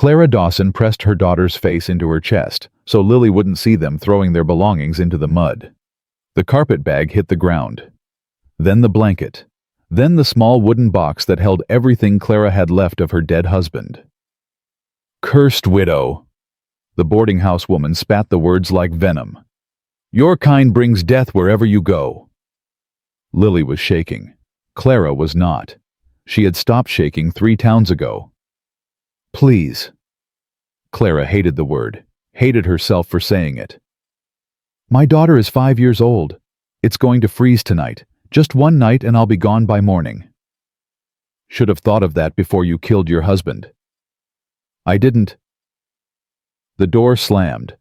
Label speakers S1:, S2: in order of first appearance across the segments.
S1: Clara Dawson pressed her daughter's face into her chest so Lily wouldn't see them throwing their belongings into the mud. The carpet bag hit the ground. Then the blanket. Then the small wooden box that held everything Clara had left of her dead husband. "Cursed widow!" The boarding house woman spat the words like venom. "Your kind brings death wherever you go." Lily was shaking. Clara was not. She had stopped shaking 3 towns ago. "Please." Clara hated the word, hated herself for saying it. "My daughter is 5 years old. It's going to freeze tonight. Just one night and I'll be gone by morning." "Should have thought of that before you killed your husband." "I didn't." The door slammed.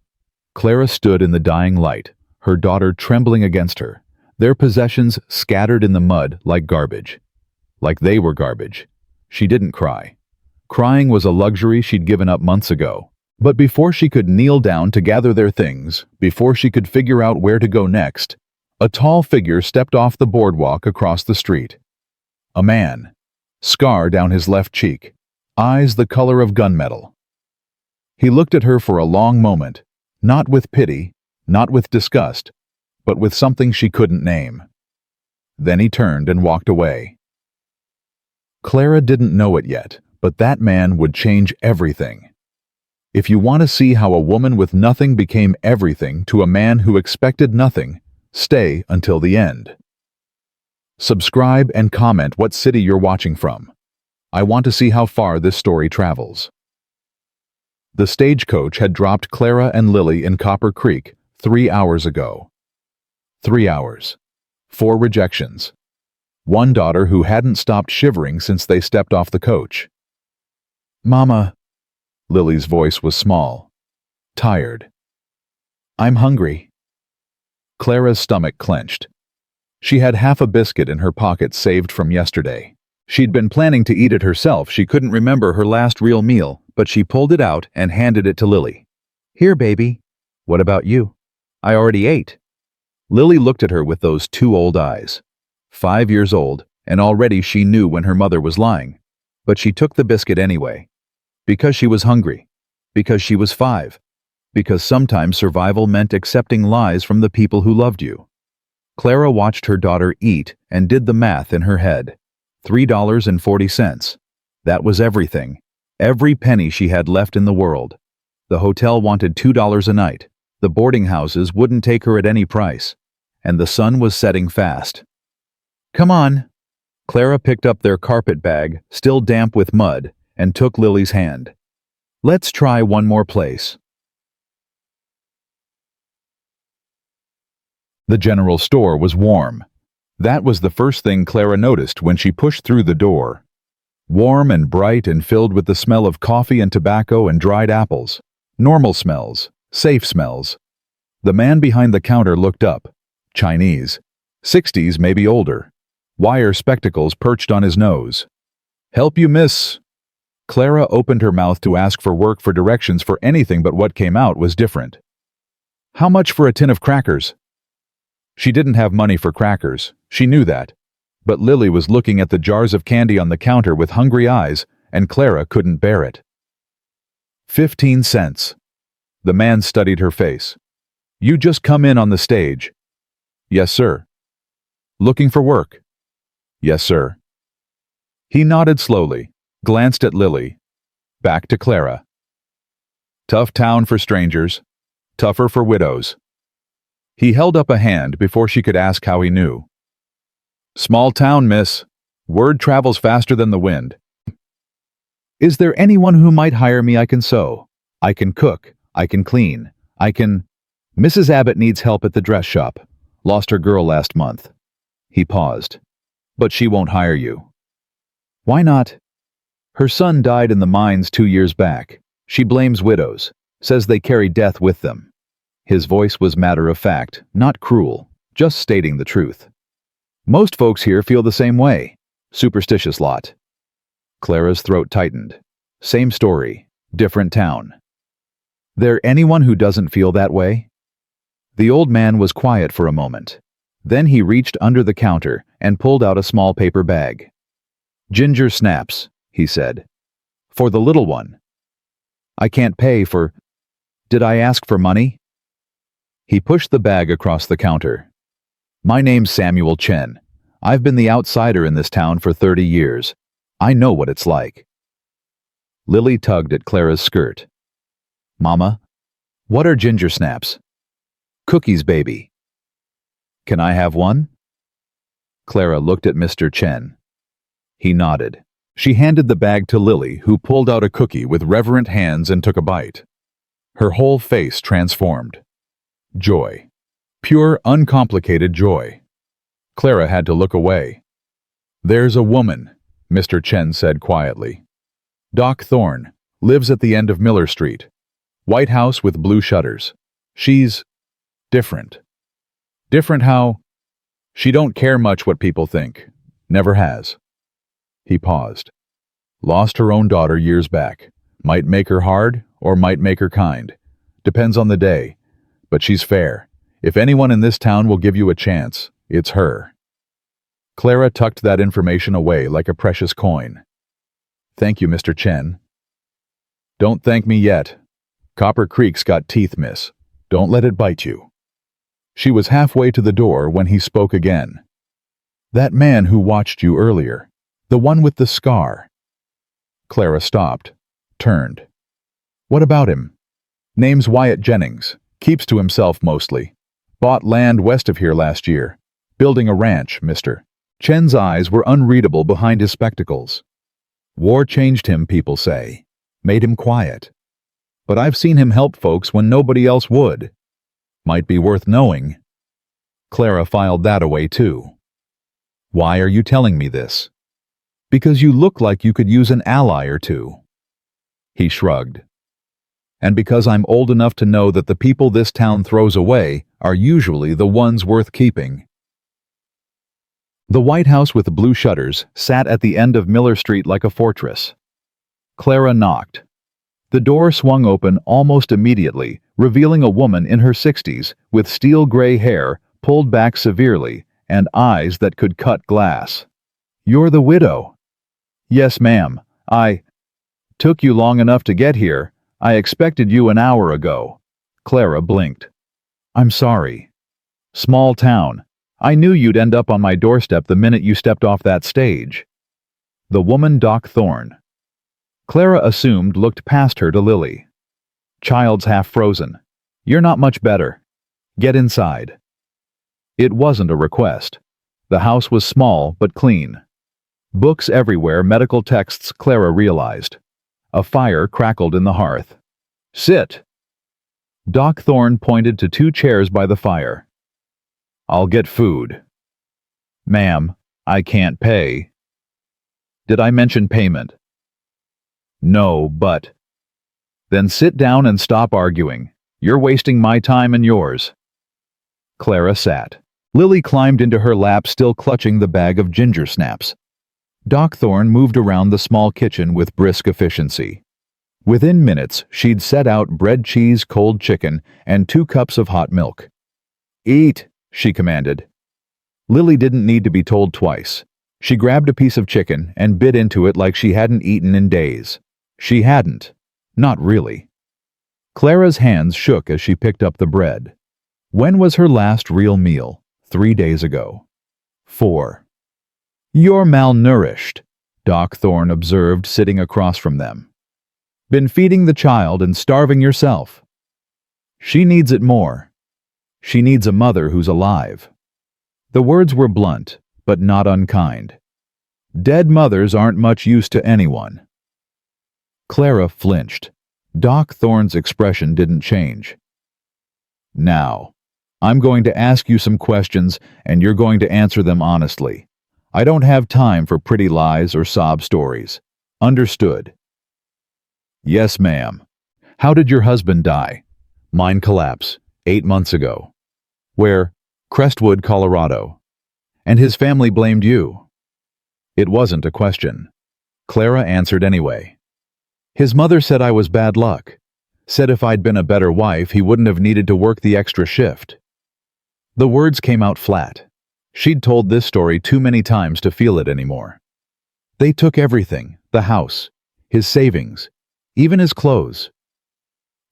S1: Clara stood in the dying light, her daughter trembling against her, their possessions scattered in the mud like garbage. Like they were garbage. She didn't cry. Crying was a luxury she'd given up months ago. But before she could kneel down to gather their things, before she could figure out where to go next, a tall figure stepped off the boardwalk across the street. A man. Scar down his left cheek. Eyes the color of gunmetal. He looked at her for a long moment, not with pity, not with disgust, but with something she couldn't name. Then he turned and walked away. Clara didn't know it yet, but that man would change everything. If you want to see how a woman with nothing became everything to a man who expected nothing, stay until the end. Subscribe and comment what city you're watching from. I want to see how far this story travels. The stagecoach had dropped Clara and Lily in Copper Creek 3 hours ago. 3 hours. 4 rejections. One daughter who hadn't stopped shivering since they stepped off the coach. "Mama," Lily's voice was small, tired. "I'm hungry." Clara's stomach clenched. She had half a biscuit in her pocket saved from yesterday. She'd been planning to eat it herself. She couldn't remember her last real meal, but she pulled it out and handed it to Lily. "Here, baby." "What about you?" "I already ate." Lily looked at her with those 2 old eyes. 5 years old, and already she knew when her mother was lying. But she took the biscuit anyway. Because she was hungry. Because she was 5. Because sometimes survival meant accepting lies from the people who loved you. Clara watched her daughter eat and did the math in her head. $3.40. That was everything. Every penny she had left in the world. The hotel wanted $2 a night. The boarding houses wouldn't take her at any price. And the sun was setting fast. "Come on." Clara picked up their carpet bag, still damp with mud, and took Lily's hand. "Let's try one more place." The general store was warm. That was the first thing Clara noticed when she pushed through the door. Warm and bright and filled with the smell of coffee and tobacco and dried apples. Normal smells, safe smells. The man behind the counter looked up. Chinese. 60s, maybe older. Wire spectacles perched on his nose. "Help you, miss?" Clara opened her mouth to ask for work for directions for anything, but what came out was different. "How much for a tin of crackers?" She didn't have money for crackers, she knew that. But Lily was looking at the jars of candy on the counter with hungry eyes, and Clara couldn't bear it. 15 cents. The man studied her face. "You just come in on the stage." "Yes, sir." "Looking for work?" "Yes, sir." He nodded slowly, glanced at Lily, back to Clara. "Tough town for strangers, tougher for widows." He held up a hand before she could ask how he knew. "Small town, miss. Word travels faster than the wind." "Is there anyone who might hire me? I can sew. I can cook. I can clean. I can—" "Mrs. Abbott needs help at the dress shop. Lost her girl last month." He paused. "But she won't hire you." "Why not?" "Her son died in the mines 2 years back. She blames widows, says they carry death with them." His voice was matter-of-fact, not cruel, just stating the truth. "Most folks here feel the same way. Superstitious lot." Clara's throat tightened. Same story, different town. "There anyone who doesn't feel that way?" The old man was quiet for a moment. Then he reached under the counter and pulled out a small paper bag. "Ginger snaps," he said. "For the little one." I can't pay for... Did I ask for money? He pushed the bag across the counter. My name's Samuel Chen. I've been the outsider in this town for 30 years. I know what it's like. Lily tugged at Clara's skirt. Mama, what are ginger snaps? Cookies, baby. Can I have one? Clara looked at Mr. Chen. He nodded. She handed the bag to Lily, who pulled out a cookie with reverent hands and took a bite. Her whole face transformed. Joy. Pure, uncomplicated joy. Clara had to look away. There's a woman, Mr. Chen said quietly. Doc Thorne, lives at the end of Miller Street. White house with blue shutters. She's different. Different how? She don't care much what people think. Never has. He paused. Lost her own daughter years back. Might make her hard or might make her kind. Depends on the day. But she's fair. If anyone in this town will give you a chance, it's her. Clara tucked that information away like a precious coin. Thank you, Mr. Chen. Don't thank me yet. Copper Creek's got teeth, miss. Don't let it bite you. She was halfway to the door when he spoke again. That man who watched you earlier. The one with the scar. Clara stopped, turned. What about him? Name's Wyatt Jennings. Keeps to himself mostly. Bought land west of here last year. Building a ranch, mister. Chen's eyes were unreadable behind his spectacles. War changed him, people say. Made him quiet. But I've seen him help folks when nobody else would. Might be worth knowing. Clara filed that away too. Why are you telling me this? Because you look like you could use an ally or two. He shrugged. And because I'm old enough to know that the people this town throws away are usually the ones worth keeping. The White House with blue shutters sat at the end of Miller Street like a fortress. Clara knocked. The door swung open almost immediately, revealing a woman in her 60s with steel-gray hair pulled back severely and eyes that could cut glass. You're the widow. Yes, ma'am. Took you long enough to get here. I expected you an hour ago. Clara blinked. I'm sorry. Small town. I knew you'd end up on my doorstep the minute you stepped off that stage. The woman Doc Thorne. Clara assumed looked past her to Lily. Child's half frozen. You're not much better. Get inside. It wasn't a request. The house was small but clean. Books everywhere, medical texts, Clara realized. A fire crackled in the hearth. Sit. Doc Thorne pointed to 2 chairs by the fire. I'll get food. Ma'am, I can't pay. Did I mention payment? No, but... Then sit down and stop arguing. You're wasting my time and yours. Clara sat. Lily climbed into her lap, still clutching the bag of ginger snaps. Doc Thorne moved around the small kitchen with brisk efficiency. Within minutes, she'd set out bread, cheese, cold chicken, and 2 cups of hot milk. Eat, she commanded. Lily didn't need to be told twice. She grabbed a piece of chicken and bit into it like she hadn't eaten in days. She hadn't. Not really. Clara's hands shook as she picked up the bread. When was her last real meal? 3 days ago. 4. You're malnourished, Doc Thorne observed, sitting across from them. Been feeding the child and starving yourself. She needs it more. She needs a mother who's alive. The words were blunt, but not unkind. Dead mothers aren't much use to anyone. Clara flinched. Doc Thorne's expression didn't change. Now, I'm going to ask you some questions, and you're going to answer them honestly. I don't have time for pretty lies or sob stories. Understood? Yes, ma'am. How did your husband die? Mine collapse, 8 months ago. Where? Crestwood, Colorado. And his family blamed you. It wasn't a question. Clara answered anyway. His mother said I was bad luck. Said if I'd been a better wife, he wouldn't have needed to work the extra shift. The words came out flat. She'd told this story too many times to feel it anymore. They took everything, the house, his savings, even his clothes.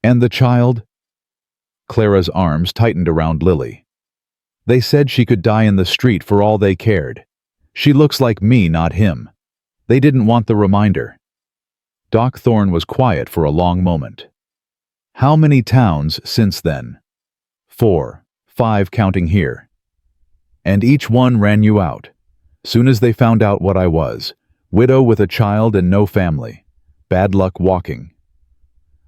S1: And the child? Clara's arms tightened around Lily. They said she could die in the street for all they cared. She looks like me, not him. They didn't want the reminder. Doc Thorne was quiet for a long moment. How many towns since then? 4, 5 counting here. And each one ran you out. Soon as they found out what I was, widow with a child and no family. Bad luck walking.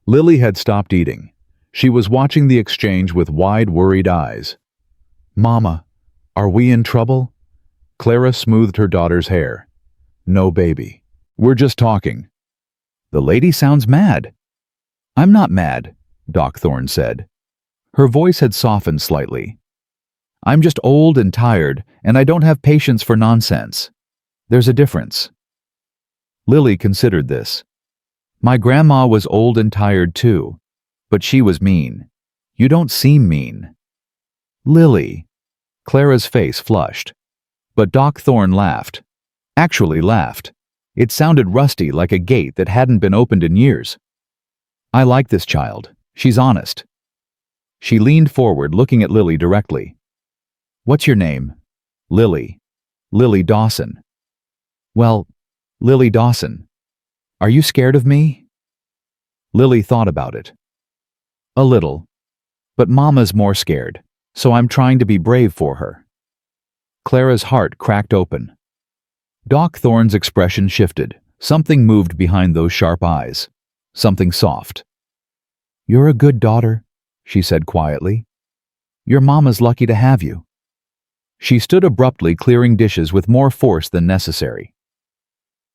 S1: Lily had stopped eating. She was watching the exchange with wide, worried eyes. Mama, are we in trouble? Clara smoothed her daughter's hair. No, baby. We're just talking. The lady sounds mad. I'm not mad, Doc Thorne said. Her voice had softened slightly. I'm just old and tired, and I don't have patience for nonsense. There's a difference. Lily considered this. My grandma was old and tired too, but she was mean. You don't seem mean. Lily. Clara's face flushed. But Doc Thorne laughed. Actually laughed. It sounded rusty, like a gate that hadn't been opened in years. I like this child. She's honest. She leaned forward, looking at Lily directly. What's your name? Lily. Lily Dawson. Well, Lily Dawson. Are you scared of me? Lily thought about it. A little. But Mama's more scared, so I'm trying to be brave for her. Clara's heart cracked open. Doc Thorne's expression shifted. Something moved behind those sharp eyes. Something soft. You're a good daughter, she said quietly. Your mama's lucky to have you. She stood abruptly, clearing dishes with more force than necessary.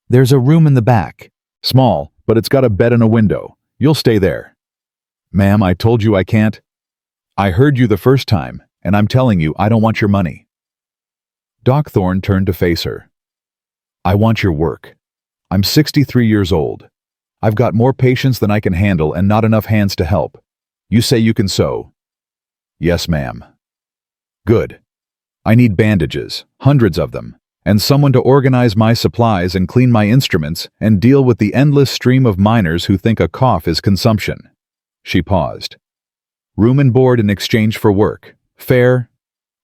S1: There's a room in the back. Small, but it's got a bed and a window. You'll stay there. Ma'am, I told you I can't. I heard you the first time, and I'm telling you I don't want your money. Doc Thorne turned to face her. I want your work. I'm 63 years old. I've got more patients than I can handle and not enough hands to help. You say you can sew? Yes, ma'am. Good. I need bandages, hundreds of them, and someone to organize my supplies and clean my instruments and deal with the endless stream of miners who think a cough is consumption. She paused. Room and board in exchange for work. Fair?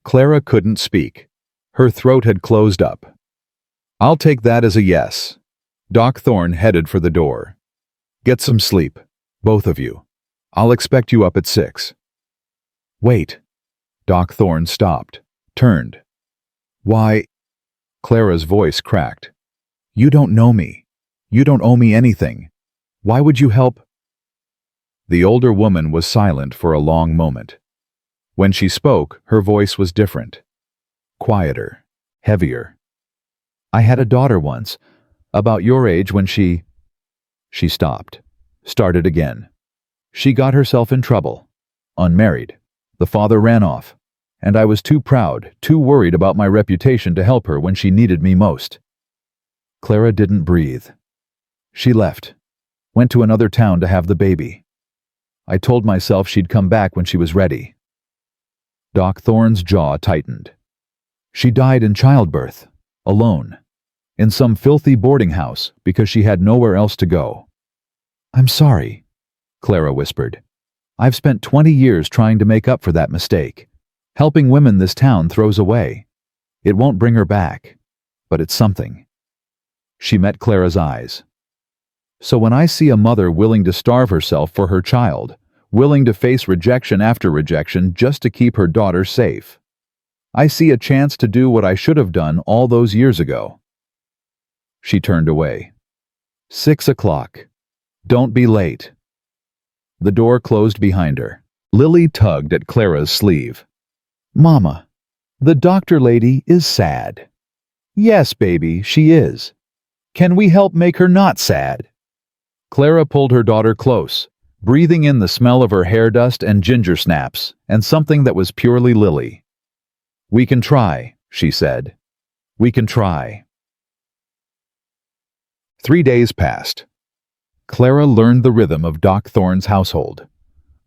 S1: Clara couldn't speak. Her throat had closed up. I'll take that as a yes. Doc Thorne headed for the door. Get some sleep, both of you. I'll expect you up at 6. Wait. Doc Thorne stopped, turned. Why? Clara's voice cracked. You don't know me. You don't owe me anything. Why would you help? The older woman was silent for a long moment. When she spoke, her voice was different. Quieter, heavier. I had a daughter once, about your age when she stopped, started again. She got herself in trouble, unmarried. The father ran off, and I was too proud, too worried about my reputation to help her when she needed me most. Clara didn't breathe. She left, went to another town to have the baby. I told myself she'd come back when she was ready. Doc Thorne's jaw tightened. She died in childbirth, alone, in some filthy boarding house because she had nowhere else to go. I'm sorry, Clara whispered. I've spent 20 years trying to make up for that mistake. Helping women this town throws away. It won't bring her back, but it's something. She met Clara's eyes. So when I see a mother willing to starve herself for her child, willing to face rejection after rejection just to keep her daughter safe, I see a chance to do what I should have done all those years ago. She turned away. 6 o'clock. Don't be late. The door closed behind her. Lily tugged at Clara's sleeve. Mama, the doctor lady is sad. Yes, baby, she is. Can we help make her not sad? Clara pulled her daughter close, breathing in the smell of her hair dust and ginger snaps, and something that was purely Lily. We can try, she said. We can try. 3 days passed. Clara learned the rhythm of Doc Thorne's household.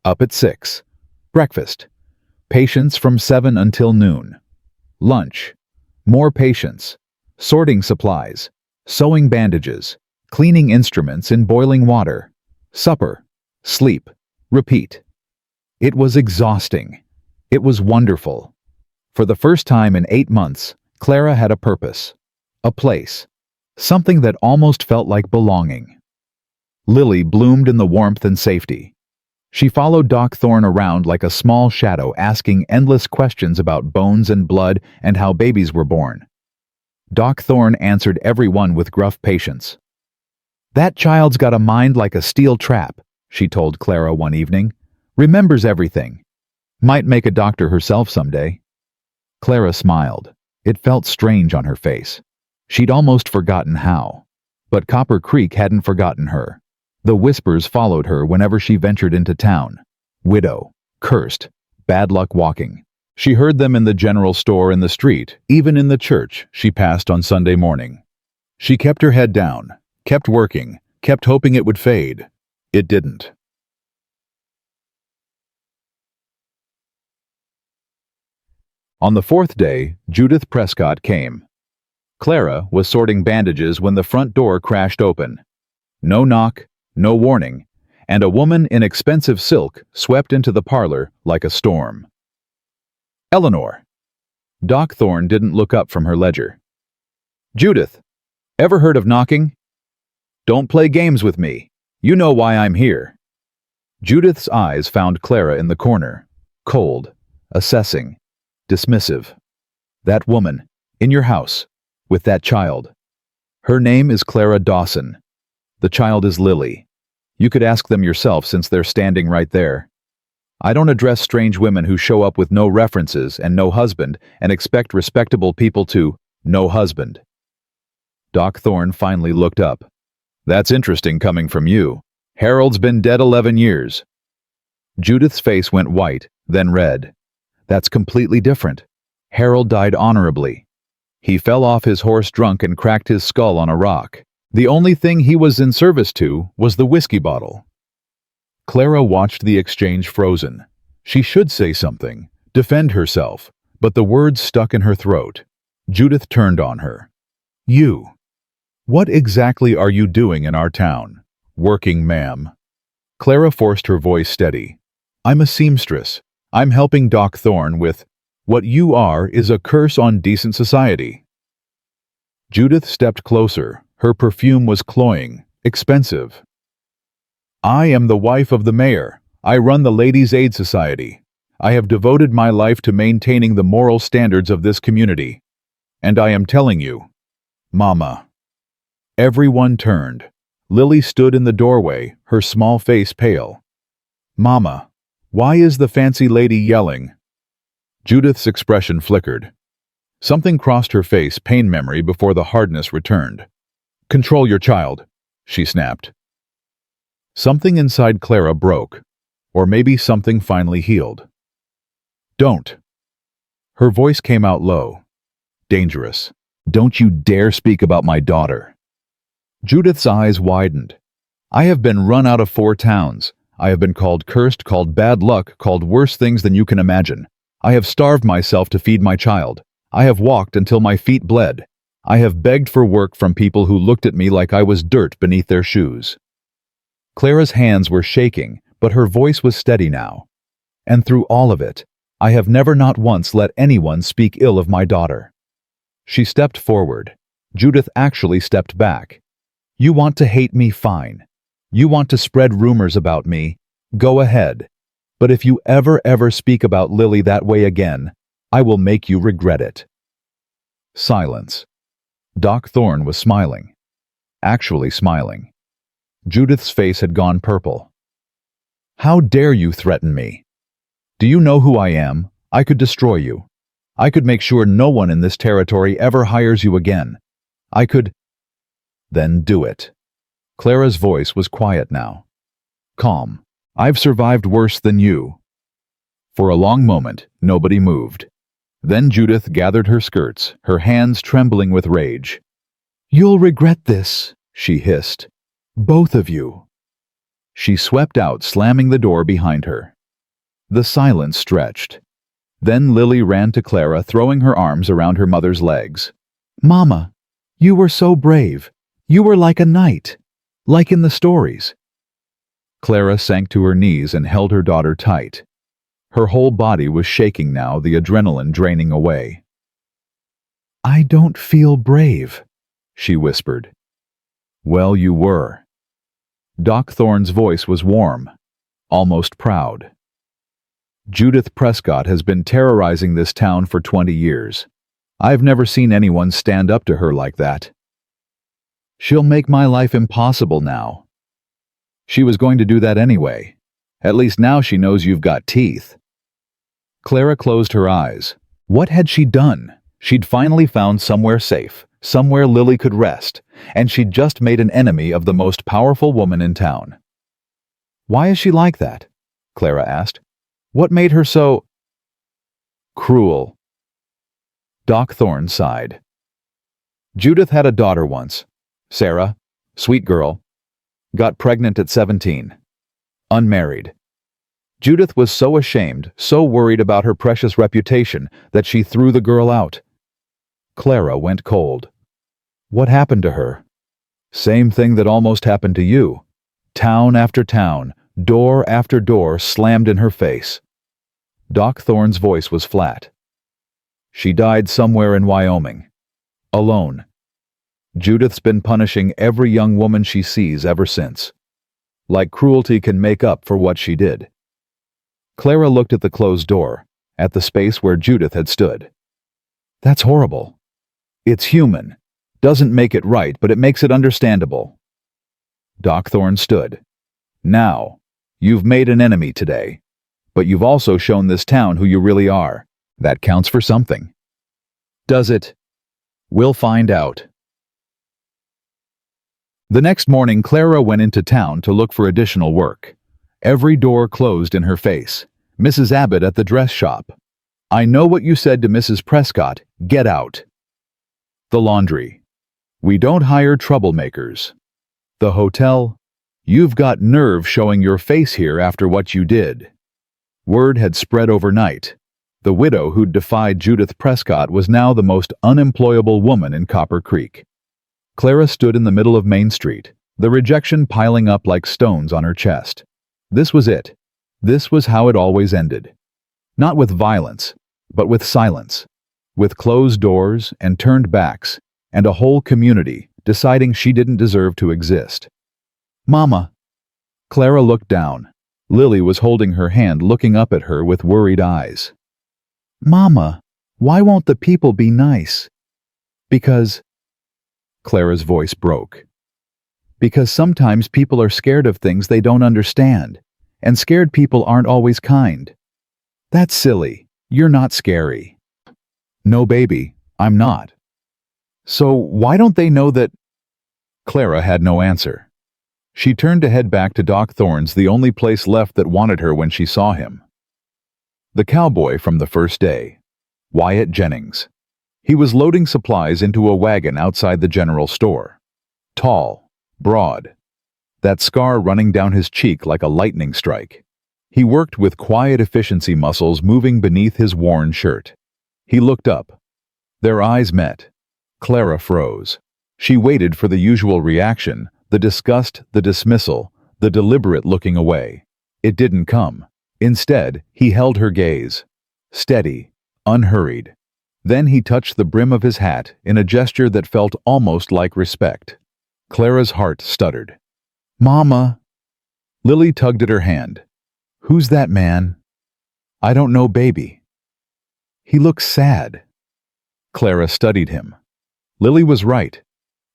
S1: Up at 6. Breakfast. Patients from 7 until noon. Lunch. More patients. Sorting supplies. Sewing bandages. Cleaning instruments in boiling water. Supper. Sleep. Repeat. It was exhausting. It was wonderful. For the first time in 8 months, Clara had a purpose. A place. Something that almost felt like belonging. Lily bloomed in the warmth and safety. She followed Doc Thorne around like a small shadow, asking endless questions about bones and blood and how babies were born. Doc Thorne answered every one with gruff patience. "That child's got a mind like a steel trap," she told Clara one evening. "Remembers everything. Might make a doctor herself someday." Clara smiled. It felt strange on her face. She'd almost forgotten how. But Copper Creek hadn't forgotten her. The whispers followed her whenever she ventured into town. Widow, cursed, bad luck walking. She heard them in the general store, in the street, even in the church she passed on Sunday morning. She kept her head down, kept working, kept hoping it would fade. It didn't. On the 4th day, Judith Prescott came. Clara was sorting bandages when the front door crashed open. No knock, no warning, and a woman in expensive silk swept into the parlor like a storm. Eleanor. Doc Thorne didn't look up from her ledger. "Judith, ever heard of knocking? Don't play games with me. You know why I'm here." Judith's eyes found Clara in the corner, cold, assessing, dismissive. "That woman, in your house, with that child. Her name is Clara Dawson. The child is Lily. You could ask them yourself since they're standing right there. I don't address strange women who show up with no references and no husband and expect respectable people to no husband." Doc Thorne finally looked up. "That's interesting coming from you. Harold's been dead 11 years. Judith's face went white, then red. "That's completely different. Harold died honorably. He fell off his horse drunk and cracked his skull on a rock. The only thing he was in service to was the whiskey bottle." Clara watched the exchange frozen. She should say something, defend herself, but the words stuck in her throat. Judith turned on her. "You. What exactly are you doing in our town?" "Working, ma'am." Clara forced her voice steady. "I'm a seamstress. I'm helping Doc Thorne with what you are is a curse on decent society." Judith stepped closer. Her perfume was cloying, expensive. "I am the wife of the mayor. I run the Ladies' Aid Society. I have devoted my life to maintaining the moral standards of this community. And I am telling you, Mama." Everyone turned. Lily stood in the doorway, her small face pale. "Mama, why is the fancy lady yelling?" Judith's expression flickered. Something crossed her face, pain memory, before the hardness returned. "Control your child," she snapped. Something inside Clara broke, or maybe something finally healed. "Don't." Her voice came out low. "Dangerous. Don't you dare speak about my daughter." Judith's eyes widened. "I have been run out of 4 towns. I have been called cursed, called bad luck, called worse things than you can imagine. I have starved myself to feed my child. I have walked until my feet bled. I have begged for work from people who looked at me like I was dirt beneath their shoes." Clara's hands were shaking, but her voice was steady now. "And through all of it, I have never not once let anyone speak ill of my daughter." She stepped forward. Judith actually stepped back. "You want to hate me, fine. You want to spread rumors about me, go ahead. But if you ever speak about Lily that way again, I will make you regret it." Silence. Doc Thorne was smiling. Actually smiling. Judith's face had gone purple. "How dare you threaten me? Do you know who I am? I could destroy you. I could make sure no one in this territory ever hires you again. I could—" "Then do it." Clara's voice was quiet now. "Calm. I've survived worse than you." For a long moment, nobody moved. Then Judith gathered her skirts, her hands trembling with rage. "You'll regret this," she hissed. "Both of you." She swept out, slamming the door behind her. The silence stretched. Then Lily ran to Clara, throwing her arms around her mother's legs. "Mama, you were so brave. You were like a knight, like in the stories." Clara sank to her knees and held her daughter tight. Her whole body was shaking now, the adrenaline draining away. "I don't feel brave," she whispered. "Well, you were." Doc Thorne's voice was warm, almost proud. "Judith Prescott has been terrorizing this town for 20 years. I've never seen anyone stand up to her like that. She'll make my life impossible now. She was going to do that anyway. At least now she knows you've got teeth." Clara closed her eyes. What had she done? She'd finally found somewhere safe, somewhere Lily could rest, and she'd just made an enemy of the most powerful woman in town. "Why is she like that?" Clara asked. "What made her so cruel?" Doc Thorne sighed. "Judith had a daughter once. Sarah, sweet girl, got pregnant at 17. Unmarried. Judith was so ashamed, so worried about her precious reputation, that she threw the girl out." Clara went cold. "What happened to her?" "Same thing that almost happened to you. Town after town, door after door slammed in her face." Doc Thorne's voice was flat. "She died somewhere in Wyoming. Alone. Judith's been punishing every young woman she sees ever since. Like cruelty can make up for what she did." Clara looked at the closed door, at the space where Judith had stood. "That's horrible. It's human. Doesn't make it right, but it makes it understandable." Doc Thorne stood. "Now, you've made an enemy today, but you've also shown this town who you really are. That counts for something." "Does it?" "We'll find out." The next morning, Clara went into town to look for additional work. Every door closed in her face. Mrs. Abbott at the dress shop. "I know what you said to Mrs. Prescott. Get out." The laundry. "We don't hire troublemakers." The hotel. "You've got nerve showing your face here after what you did." Word had spread overnight. The widow who'd defied Judith Prescott was now the most unemployable woman in Copper Creek. Clara stood in the middle of Main Street, the rejection piling up like stones on her chest. This was it. This was how it always ended. Not with violence, but with silence. With closed doors and turned backs, and a whole community deciding she didn't deserve to exist. "Mama." Clara looked down. Lily was holding her hand, looking up at her with worried eyes. "Mama, why won't the people be nice?" "Because..." Clara's voice broke. "Because sometimes people are scared of things they don't understand, and scared people aren't always kind." "That's silly. You're not scary." "No, baby, I'm not." "So why don't they know that..." Clara had no answer. She turned to head back to Doc Thorne's, the only place left that wanted her when she saw him. The cowboy from the first day. Wyatt Jennings. He was loading supplies into a wagon outside the general store. Tall, broad. That scar running down his cheek like a lightning strike. He worked with quiet efficiency muscles moving beneath his worn shirt. He looked up. Their eyes met. Clara froze. She waited for the usual reaction, the disgust, the dismissal, the deliberate looking away. It didn't come. Instead, he held her gaze. Steady, unhurried. Then he touched the brim of his hat in a gesture that felt almost like respect. Clara's heart stuttered. "Mama." Lily tugged at her hand. "Who's that man?" "I don't know, baby." "He looks sad." Clara studied him. Lily was right.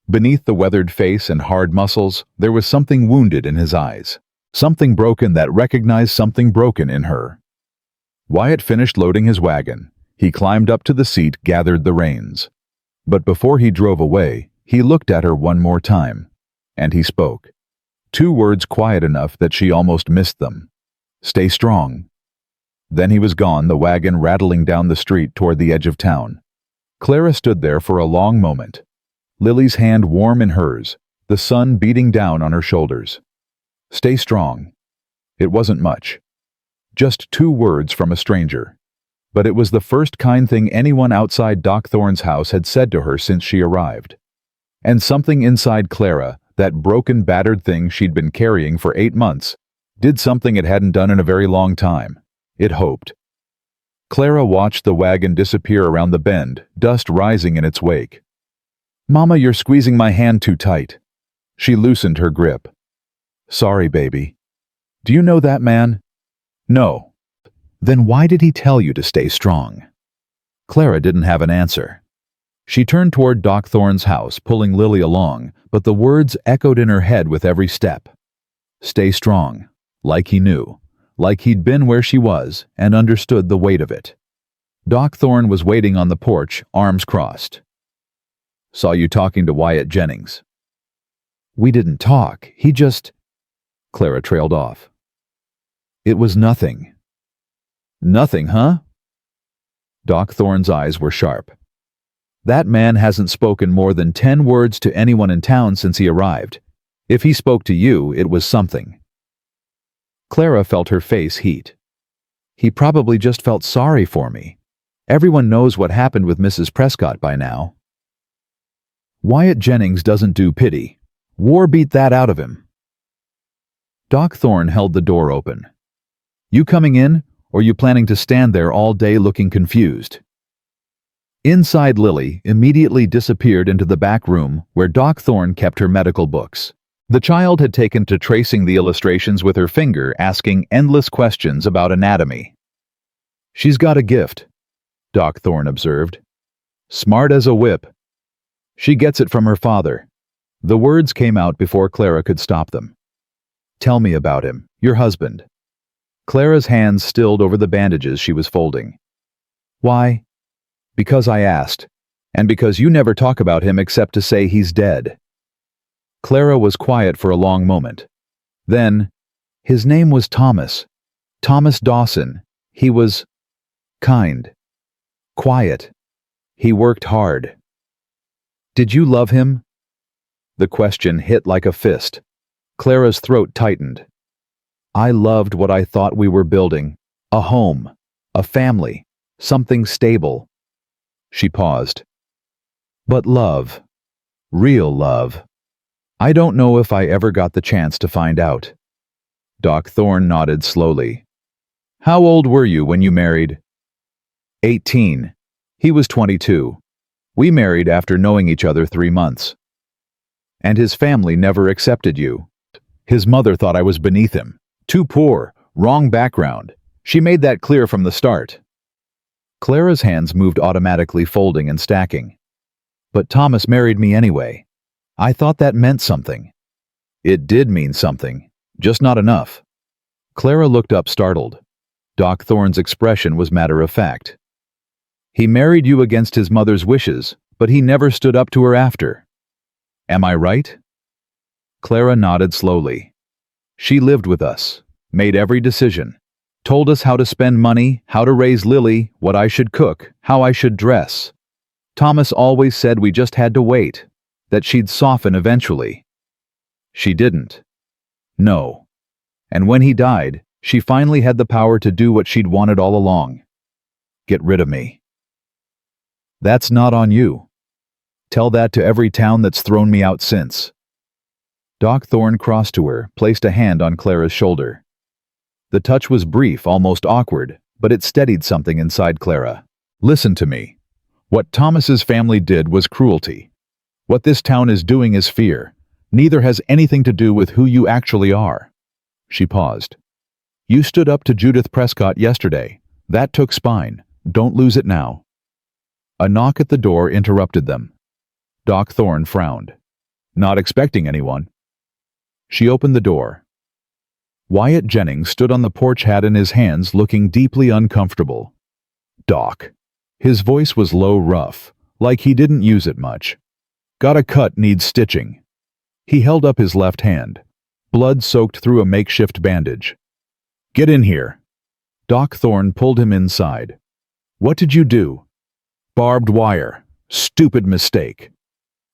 S1: Beneath the weathered face and hard muscles, there was something wounded in his eyes. Something broken that recognized something broken in her. Wyatt finished loading his wagon. He climbed up to the seat, gathered the reins. But before he drove away, he looked at her one more time. And he spoke. 2 words quiet enough that she almost missed them. "Stay strong." Then he was gone, the wagon rattling down the street toward the edge of town. Clara stood there for a long moment. Lily's hand warm in hers, the sun beating down on her shoulders. Stay strong. It wasn't much. Just 2 words from a stranger. But it was the first kind thing anyone outside Doc Thorne's house had said to her since she arrived. And something inside Clara, that broken, battered thing she'd been carrying for 8 months, Did something it hadn't done in a very long time. It hoped. Clara watched the wagon disappear around the bend, dust rising in its wake. "Mama, you're squeezing my hand too tight." She loosened her grip. "Sorry, baby." "Do you know that man?" "No." "Then why did he tell you to stay strong?" Clara didn't have an answer. She turned toward Doc Thorne's house, pulling Lily along, but the words echoed in her head with every step. Stay strong, like he knew, like he'd been where she was and understood the weight of it. Doc Thorne was waiting on the porch, arms crossed. "Saw you talking to Wyatt Jennings." "We didn't talk, he just—" Clara trailed off. "It was nothing." "Nothing, huh?" Doc Thorne's eyes were sharp. "That man hasn't spoken more than 10 words to anyone in town since he arrived. If he spoke to you, it was something." Clara felt her face heat. "He probably just felt sorry for me. Everyone knows what happened with Mrs. Prescott by now." "Wyatt Jennings doesn't do pity. War beat that out of him." Doc Thorne held the door open. "You coming in, or you planning to stand there all day looking confused?" Inside, Lily immediately disappeared into the back room where Doc Thorne kept her medical books. The child had taken to tracing the illustrations with her finger, asking endless questions about anatomy. "She's got a gift," Doc Thorne observed. "Smart as a whip. She gets it from her father." The words came out before Clara could stop them. "Tell me about him, your husband." Clara's hands stilled over the bandages she was folding. "Why?" "Because I asked, and because you never talk about him except to say he's dead." Clara was quiet for a long moment. Then, "His name was Thomas. Thomas Dawson. He was kind. Quiet. He worked hard." "Did you love him?" The question hit like a fist. Clara's throat tightened. "I loved what I thought we were building. A home. A family. Something stable." She paused. "But love. Real love. I don't know if I ever got the chance to find out." Doc Thorne nodded slowly. "How old were you when you married?" 18. He was 22. We married after knowing each other 3 months. And his family never accepted you. His mother thought I was beneath him. Too poor, wrong background. She made that clear from the start." Clara's hands moved automatically, folding and stacking. "But Thomas married me anyway. I thought that meant something." "It did mean something, just not enough." Clara looked up, startled. Doc Thorne's expression was matter-of-fact. "He married you against his mother's wishes, but he never stood up to her after. Am I right?" Clara nodded slowly. "She lived with us, made every decision. Told us how to spend money, how to raise Lily, what I should cook, how I should dress. Thomas always said we just had to wait, that she'd soften eventually. She didn't. No. And when he died, she finally had the power to do what she'd wanted all along. Get rid of me. That's not on you. Tell that to every town that's thrown me out since." Doc Thorne crossed to her, placed a hand on Clara's shoulder. The touch was brief, almost awkward, but it steadied something inside Clara. "Listen to me. What Thomas's family did was cruelty. What this town is doing is fear. Neither has anything to do with who you actually are." She paused. "You stood up to Judith Prescott yesterday. That took spine. Don't lose it now." A knock at the door interrupted them. Doc Thorne frowned. "Not expecting anyone." She opened the door. Wyatt Jennings stood on the porch, hat in his hands, looking deeply uncomfortable. "Doc." His voice was low, rough, like he didn't use it much. "Got a cut, needs stitching." He held up his left hand. Blood soaked through a makeshift bandage. "Get in here." Doc Thorne pulled him inside. "What did you do?" "Barbed wire. Stupid mistake."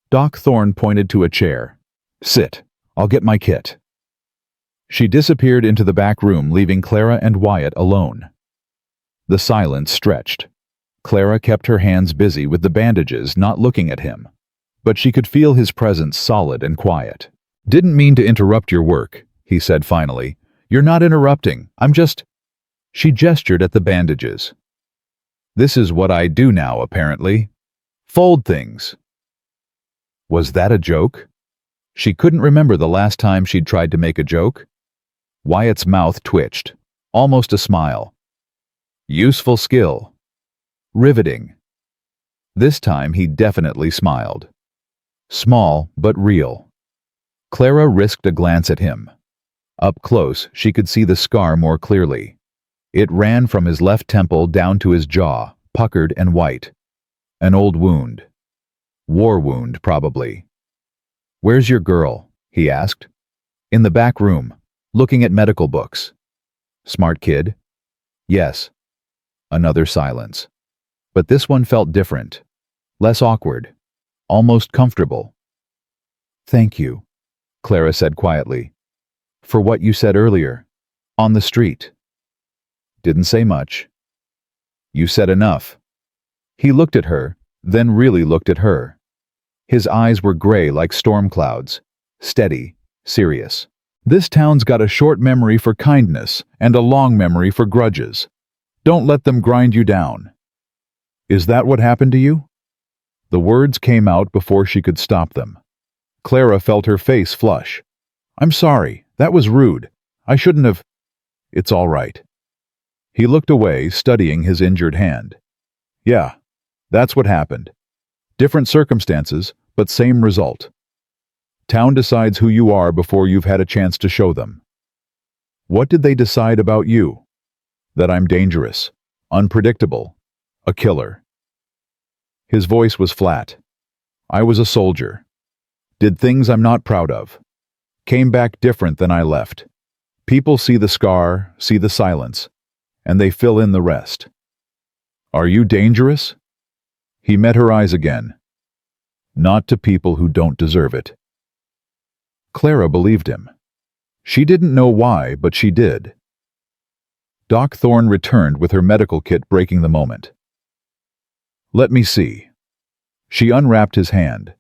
S1: Doc Thorne pointed to a chair. "Sit. I'll get my kit." She disappeared into the back room, leaving Clara and Wyatt alone. The silence stretched. Clara kept her hands busy with the bandages, not looking at him. But she could feel his presence, solid and quiet. "Didn't mean to interrupt your work," he said finally. You're not interrupting. I'm just... She gestured at the bandages. This is what I do now, apparently. Fold things. Was that a joke? She couldn't remember the last time she'd tried to make a joke. Wyatt's mouth twitched, almost a smile. Useful skill. Riveting. This time he definitely smiled. Small, but real. Clara risked a glance at him. Up close, she could see the scar more clearly. It ran from his left temple down to his jaw, puckered and white. An old wound. War wound, probably. "Where's your girl?" he asked. "In the back room, looking at medical books." "Smart kid?" "Yes." Another silence. But this one felt different. Less awkward. Almost comfortable. "Thank you," Clara said quietly. "For what you said earlier. On the street." "Didn't say much." "You said enough." He looked at her, then really looked at her. His eyes were gray like storm clouds. Steady, serious. This town's got a short memory for kindness and a long memory for grudges. Don't let them grind you down. "Is that what happened to you?" The words came out before she could stop them. Clara felt her face flush. "I'm sorry, that was rude. I shouldn't have..." "It's all right." He looked away, studying his injured hand. "Yeah, that's what happened. Different circumstances, but same result. Town decides who you are before you've had a chance to show them." "What did they decide about you?" "That I'm dangerous, unpredictable, a killer." His voice was flat. "I was a soldier. Did things I'm not proud of. Came back different than I left. People see the scar, see the silence, and they fill in the rest." "Are you dangerous?" He met her eyes again. "Not to people who don't deserve it." Clara believed him. She didn't know why, but she did. Doc Thorne returned with her medical kit, breaking the moment. "Let me see." She unwrapped his hand.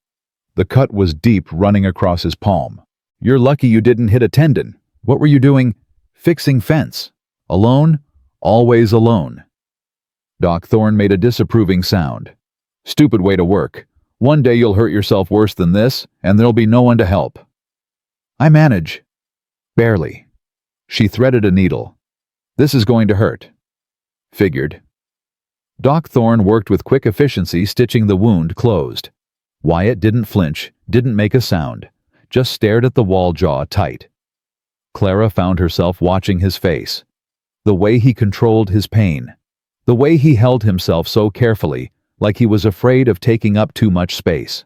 S1: The cut was deep, running across his palm. "You're lucky you didn't hit a tendon. What were you doing? Fixing fence. Alone? Always alone." Doc Thorne made a disapproving sound. "Stupid way to work. One day you'll hurt yourself worse than this, and there'll be no one to help." "I manage." "Barely." She threaded a needle. "This is going to hurt." "Figured." Doc Thorne worked with quick efficiency, stitching the wound closed. Wyatt didn't flinch, didn't make a sound, just stared at the wall, jaw tight. Clara found herself watching his face. The way he controlled his pain. The way he held himself so carefully, like he was afraid of taking up too much space.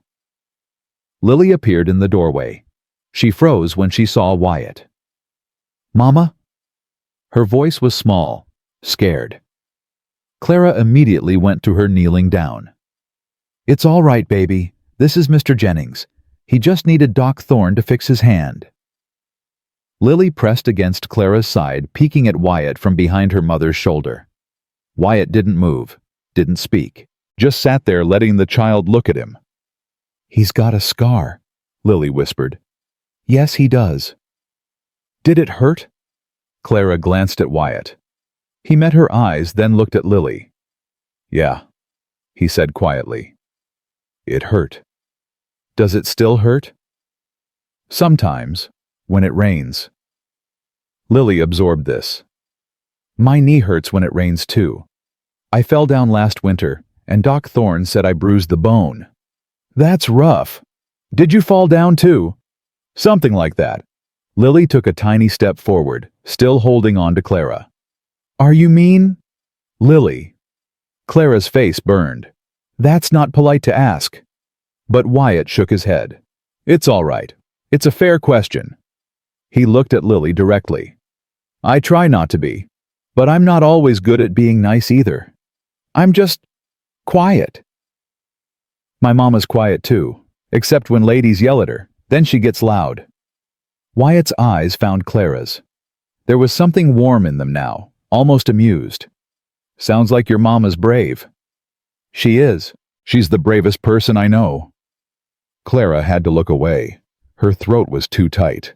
S1: Lily appeared in the doorway. She froze when she saw Wyatt. "Mama?" Her voice was small, scared. Clara immediately went to her, kneeling down. "It's all right, baby. This is Mr. Jennings. He just needed Doc Thorne to fix his hand." Lily pressed against Clara's side, peeking at Wyatt from behind her mother's shoulder. Wyatt didn't move, didn't speak, just sat there letting the child look at him. "He's got a scar," Lily whispered. "Yes, he does." "Did it hurt?" Clara glanced at Wyatt. He met her eyes, then looked at Lily. "Yeah," he said quietly. "It hurt." "Does it still hurt?" "Sometimes, when it rains." Lily absorbed this. "My knee hurts when it rains too. I fell down last winter, and Doc Thorne said I bruised the bone." "That's rough. Did you fall down too?" "Something like that." Lily took a tiny step forward, still holding on to Clara. "Are you mean?" "Lily." Clara's face burned. "That's not polite to ask." But Wyatt shook his head. "It's all right. It's a fair question." He looked at Lily directly. "I try not to be, but I'm not always good at being nice either. I'm just quiet." "My mama's quiet too, except when ladies yell at her, then she gets loud." Wyatt's eyes found Clara's. There was something warm in them now, almost amused. "Sounds like your mama's brave." "She is. She's the bravest person I know." Clara had to look away. Her throat was too tight.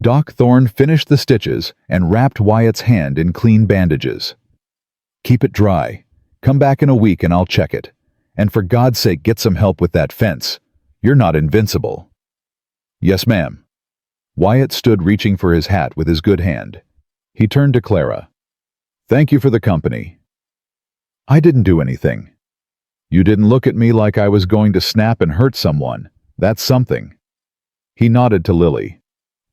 S1: Doc Thorne finished the stitches and wrapped Wyatt's hand in clean bandages. "Keep it dry. Come back in a week and I'll check it. And for God's sake, get some help with that fence. You're not invincible." "Yes, ma'am." Wyatt stood reaching for his hat with his good hand. He turned to Clara. "Thank you for the company." "I didn't do anything." "You didn't look at me like I was going to snap and hurt someone. That's something." He nodded to Lily.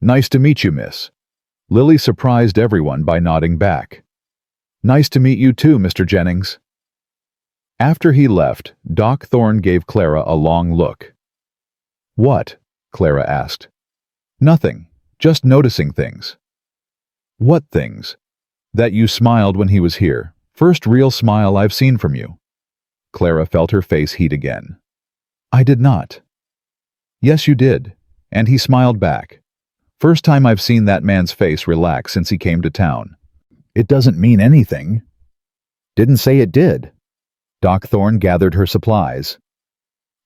S1: "Nice to meet you, miss." Lily surprised everyone by nodding back. "Nice to meet you too, Mr. Jennings." After he left, Doc Thorne gave Clara a long look. "What?" Clara asked. "Nothing. Just noticing things." "What things?" "That you smiled when he was here. First real smile I've seen from you." Clara felt her face heat again. "I did not." "Yes, you did." And he smiled back. "First time I've seen that man's face relax since he came to town." "It doesn't mean anything." "Didn't say it did." Doc Thorne gathered her supplies.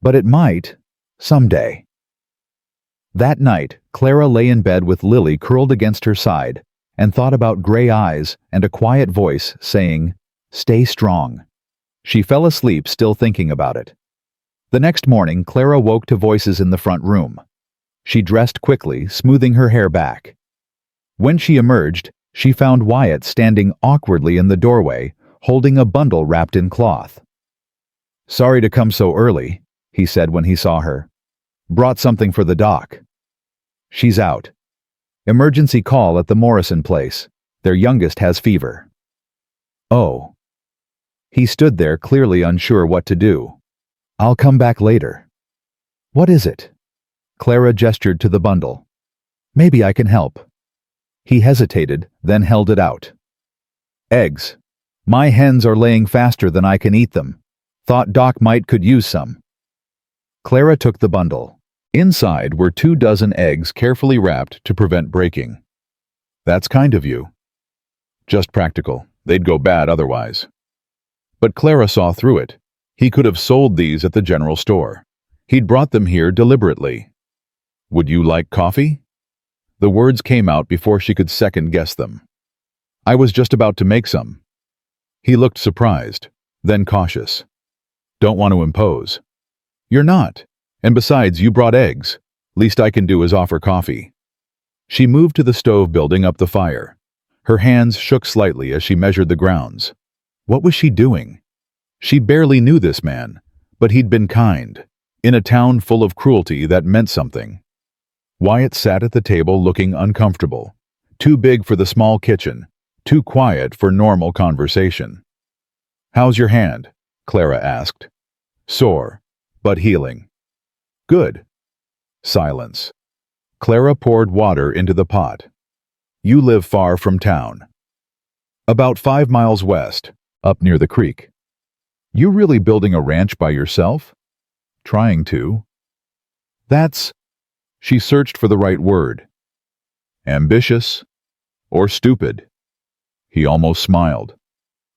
S1: "But it might. Someday." That night, Clara lay in bed with Lily curled against her side and thought about gray eyes and a quiet voice saying, "Stay strong." She fell asleep still thinking about it. The next morning, Clara woke to voices in the front room. She dressed quickly, smoothing her hair back. When she emerged, she found Wyatt standing awkwardly in the doorway, holding a bundle wrapped in cloth. "Sorry to come so early," he said when he saw her. "Brought something for the doc." "She's out. Emergency call at the Morrison place. Their youngest has fever." "Oh." He stood there clearly unsure what to do. "I'll come back later." "What is it?" Clara gestured to the bundle. "Maybe I can help." He hesitated, then held it out. "Eggs. My hens are laying faster than I can eat them. Thought Doc might could use some." Clara took the bundle. Inside were 24 eggs carefully wrapped to prevent breaking. "That's kind of you." "Just practical. They'd go bad otherwise." But Clara saw through it. He could have sold these at the general store. He'd brought them here deliberately. "Would you like coffee?" The words came out before she could second-guess them. "I was just about to make some." He looked surprised, then cautious. "Don't want to impose." "You're not. And besides, you brought eggs. Least I can do is offer coffee." She moved to the stove building up the fire. Her hands shook slightly as she measured the grounds. What was she doing? She barely knew this man, but he'd been kind. In a town full of cruelty, that meant something. Wyatt sat at the table looking uncomfortable. Too big for the small kitchen, too quiet for normal conversation. "How's your hand?" Clara asked. "Sore, but healing." "Good." Silence. Clara poured water into the pot. "You live far from town." "About 5 miles west, up near the creek." "You really building a ranch by yourself?" "Trying to." "That's..." She searched for the right word. "Ambitious? Or stupid?" He almost smiled.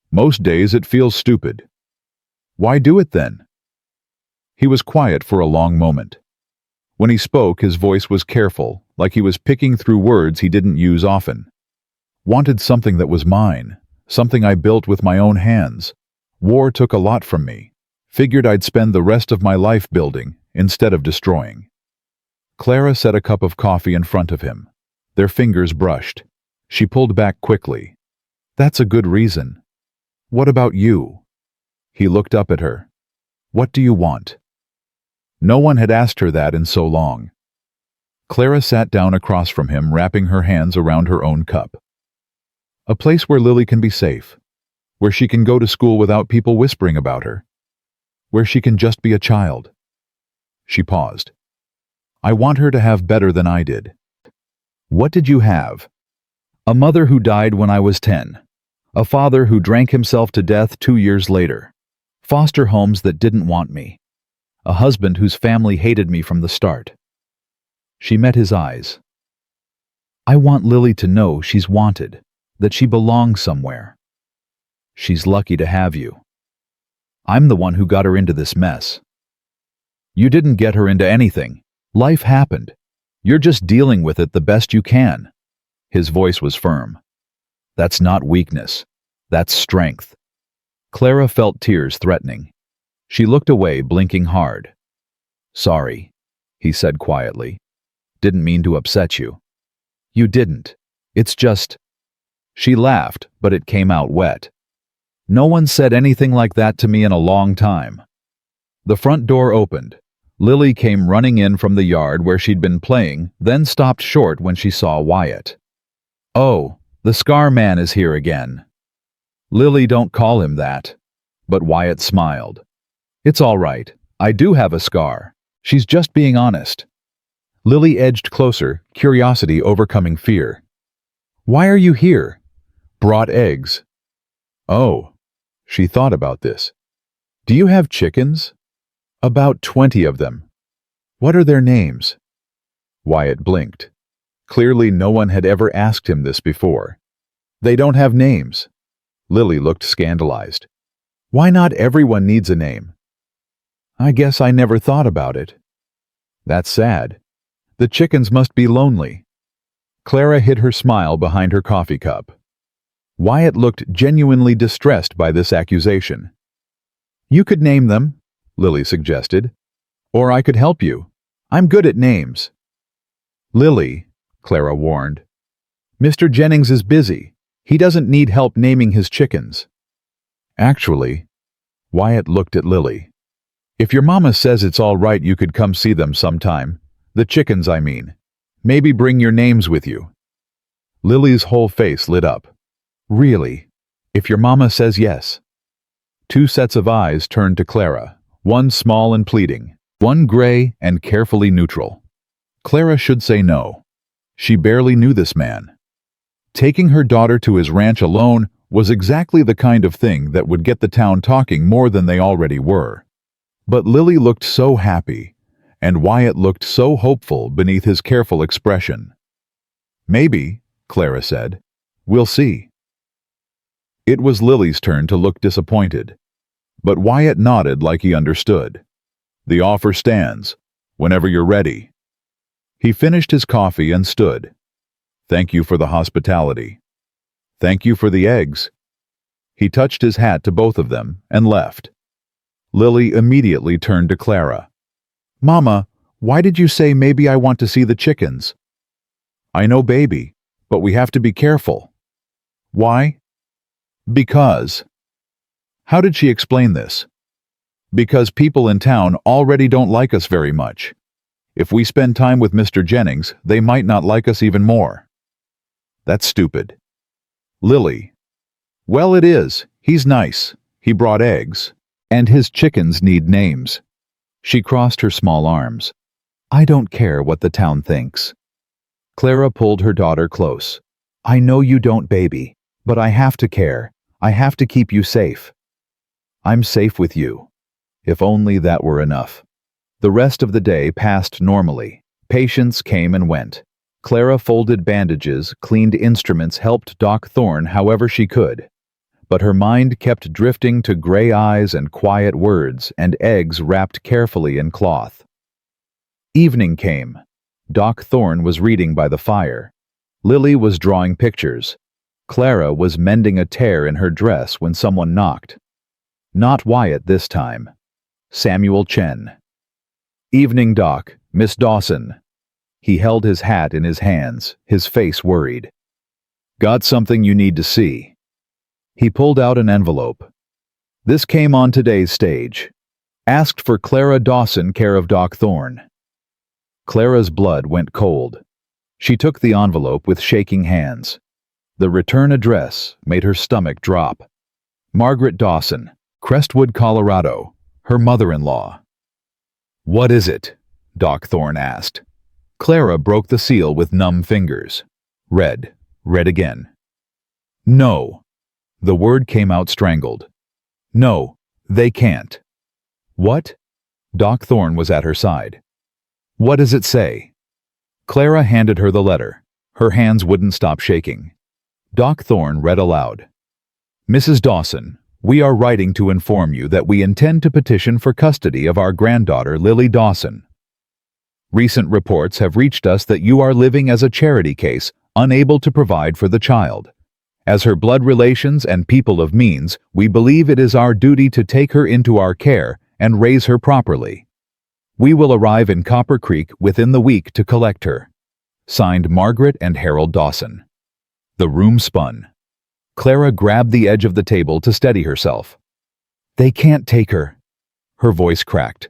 S1: "Most days it feels stupid." "Why do it then?" He was quiet for a long moment. When he spoke, his voice was careful, like he was picking through words he didn't use often. "Wanted something that was mine, something I built with my own hands. War took a lot from me. Figured I'd spend the rest of my life building, instead of destroying." Clara set a cup of coffee in front of him. Their fingers brushed. She pulled back quickly. "That's a good reason. What about you?" He looked up at her. "What do you want?" No one had asked her that in so long. Clara sat down across from him, wrapping her hands around her own cup. "A place where Lily can be safe. Where she can go to school without people whispering about her. Where she can just be a child." She paused. "I want her to have better than I did." "What did you have?" "A mother who died when I was 10. A father who drank himself to death 2 years later. Foster homes that didn't want me. A husband whose family hated me from the start." She met his eyes. "I want Lily to know she's wanted, that she belongs somewhere. She's lucky to have you. I'm the one who got her into this mess." "You didn't get her into anything. Life happened. You're just dealing with it the best you can." His voice was firm. "That's not weakness. That's strength." Clara felt tears threatening. She looked away, blinking hard. "Sorry," he said quietly. "Didn't mean to upset you." "You didn't. It's just—" She laughed, but it came out wet. "No one said anything like that to me in a long time." The front door opened. Lily came running in from the yard where she'd been playing, then stopped short when she saw Wyatt. "Oh, the Scar Man is here again." "Lily, don't call him that." But Wyatt smiled. "It's all right. I do have a scar. She's just being honest." Lily edged closer, curiosity overcoming fear. "Why are you here?" "Brought eggs." "Oh." She thought about this. "Do you have chickens?" "About 20 of them." "What are their names?" Wyatt blinked. Clearly no one had ever asked him this before. "They don't have names." Lily looked scandalized. "Why not everyone needs a name?" "I guess I never thought about it." "That's sad. The chickens must be lonely." Clara hid her smile behind her coffee cup. Wyatt looked genuinely distressed by this accusation. "You could name them," Lily suggested. "Or I could help you. I'm good at names." "Lily," Clara warned. "Mr. Jennings is busy. He doesn't need help naming his chickens." "Actually," Wyatt looked at Lily. "If your mama says it's all right, you could come see them sometime. The chickens, I mean. Maybe bring your names with you." Lily's whole face lit up. "Really? If your mama says yes?" Two sets of eyes turned to Clara, one small and pleading, one gray and carefully neutral. Clara should say no. She barely knew this man. Taking her daughter to his ranch alone was exactly the kind of thing that would get the town talking more than they already were. But Lily looked so happy, and Wyatt looked so hopeful beneath his careful expression. "Maybe," Clara said. "We'll see." It was Lily's turn to look disappointed, but Wyatt nodded like he understood. "The offer stands, whenever you're ready." He finished his coffee and stood. "Thank you for the hospitality." "Thank you for the eggs." He touched his hat to both of them and left. Lily immediately turned to Clara. "Mama, why did you say maybe I want to see the chickens?" "I know, baby, but we have to be careful." "Why?" "Because." How did she explain this? "Because people in town already don't like us very much. If we spend time with Mr. Jennings, they might not like us even more." "That's stupid." "Lily." "Well, it is. He's nice. He brought eggs. And his chickens need names." She crossed her small arms. "I don't care what the town thinks." Clara pulled her daughter close. "I know you don't, baby, but I have to care. I have to keep you safe." "I'm safe with you." If only that were enough. The rest of the day passed normally. Patients came and went. Clara folded bandages, cleaned instruments, helped Doc Thorne however she could. But her mind kept drifting to gray eyes and quiet words and eggs wrapped carefully in cloth. Evening came. Doc Thorne was reading by the fire. Lily was drawing pictures. Clara was mending a tear in her dress when someone knocked. Not Wyatt this time. Samuel Chen. "Evening, Doc. Miss Dawson." He held his hat in his hands, his face worried. "Got something you need to see." He pulled out an envelope. "This came on today's stage. Asked for Clara Dawson, care of Doc Thorne." Clara's blood went cold. She took the envelope with shaking hands. The return address made her stomach drop. Margaret Dawson, Crestwood, Colorado, her mother-in-law. "What is it?" Doc Thorne asked. Clara broke the seal with numb fingers. Read again. "No." The word came out strangled. "No, they can't." "What?" Doc Thorne was at her side. "What does it say?" Clara handed her the letter. Her hands wouldn't stop shaking. Doc Thorne read aloud. "Mrs. Dawson, we are writing to inform you that we intend to petition for custody of our granddaughter, Lily Dawson." Recent reports have reached us that you are living as a charity case, unable to provide for the child. As her blood relations and people of means, we believe it is our duty to take her into our care and raise her properly. We will arrive in Copper Creek within the week to collect her. Signed, Margaret and Harold Dawson. The room spun. Clara grabbed the edge of the table to steady herself. They can't take her. Her voice cracked.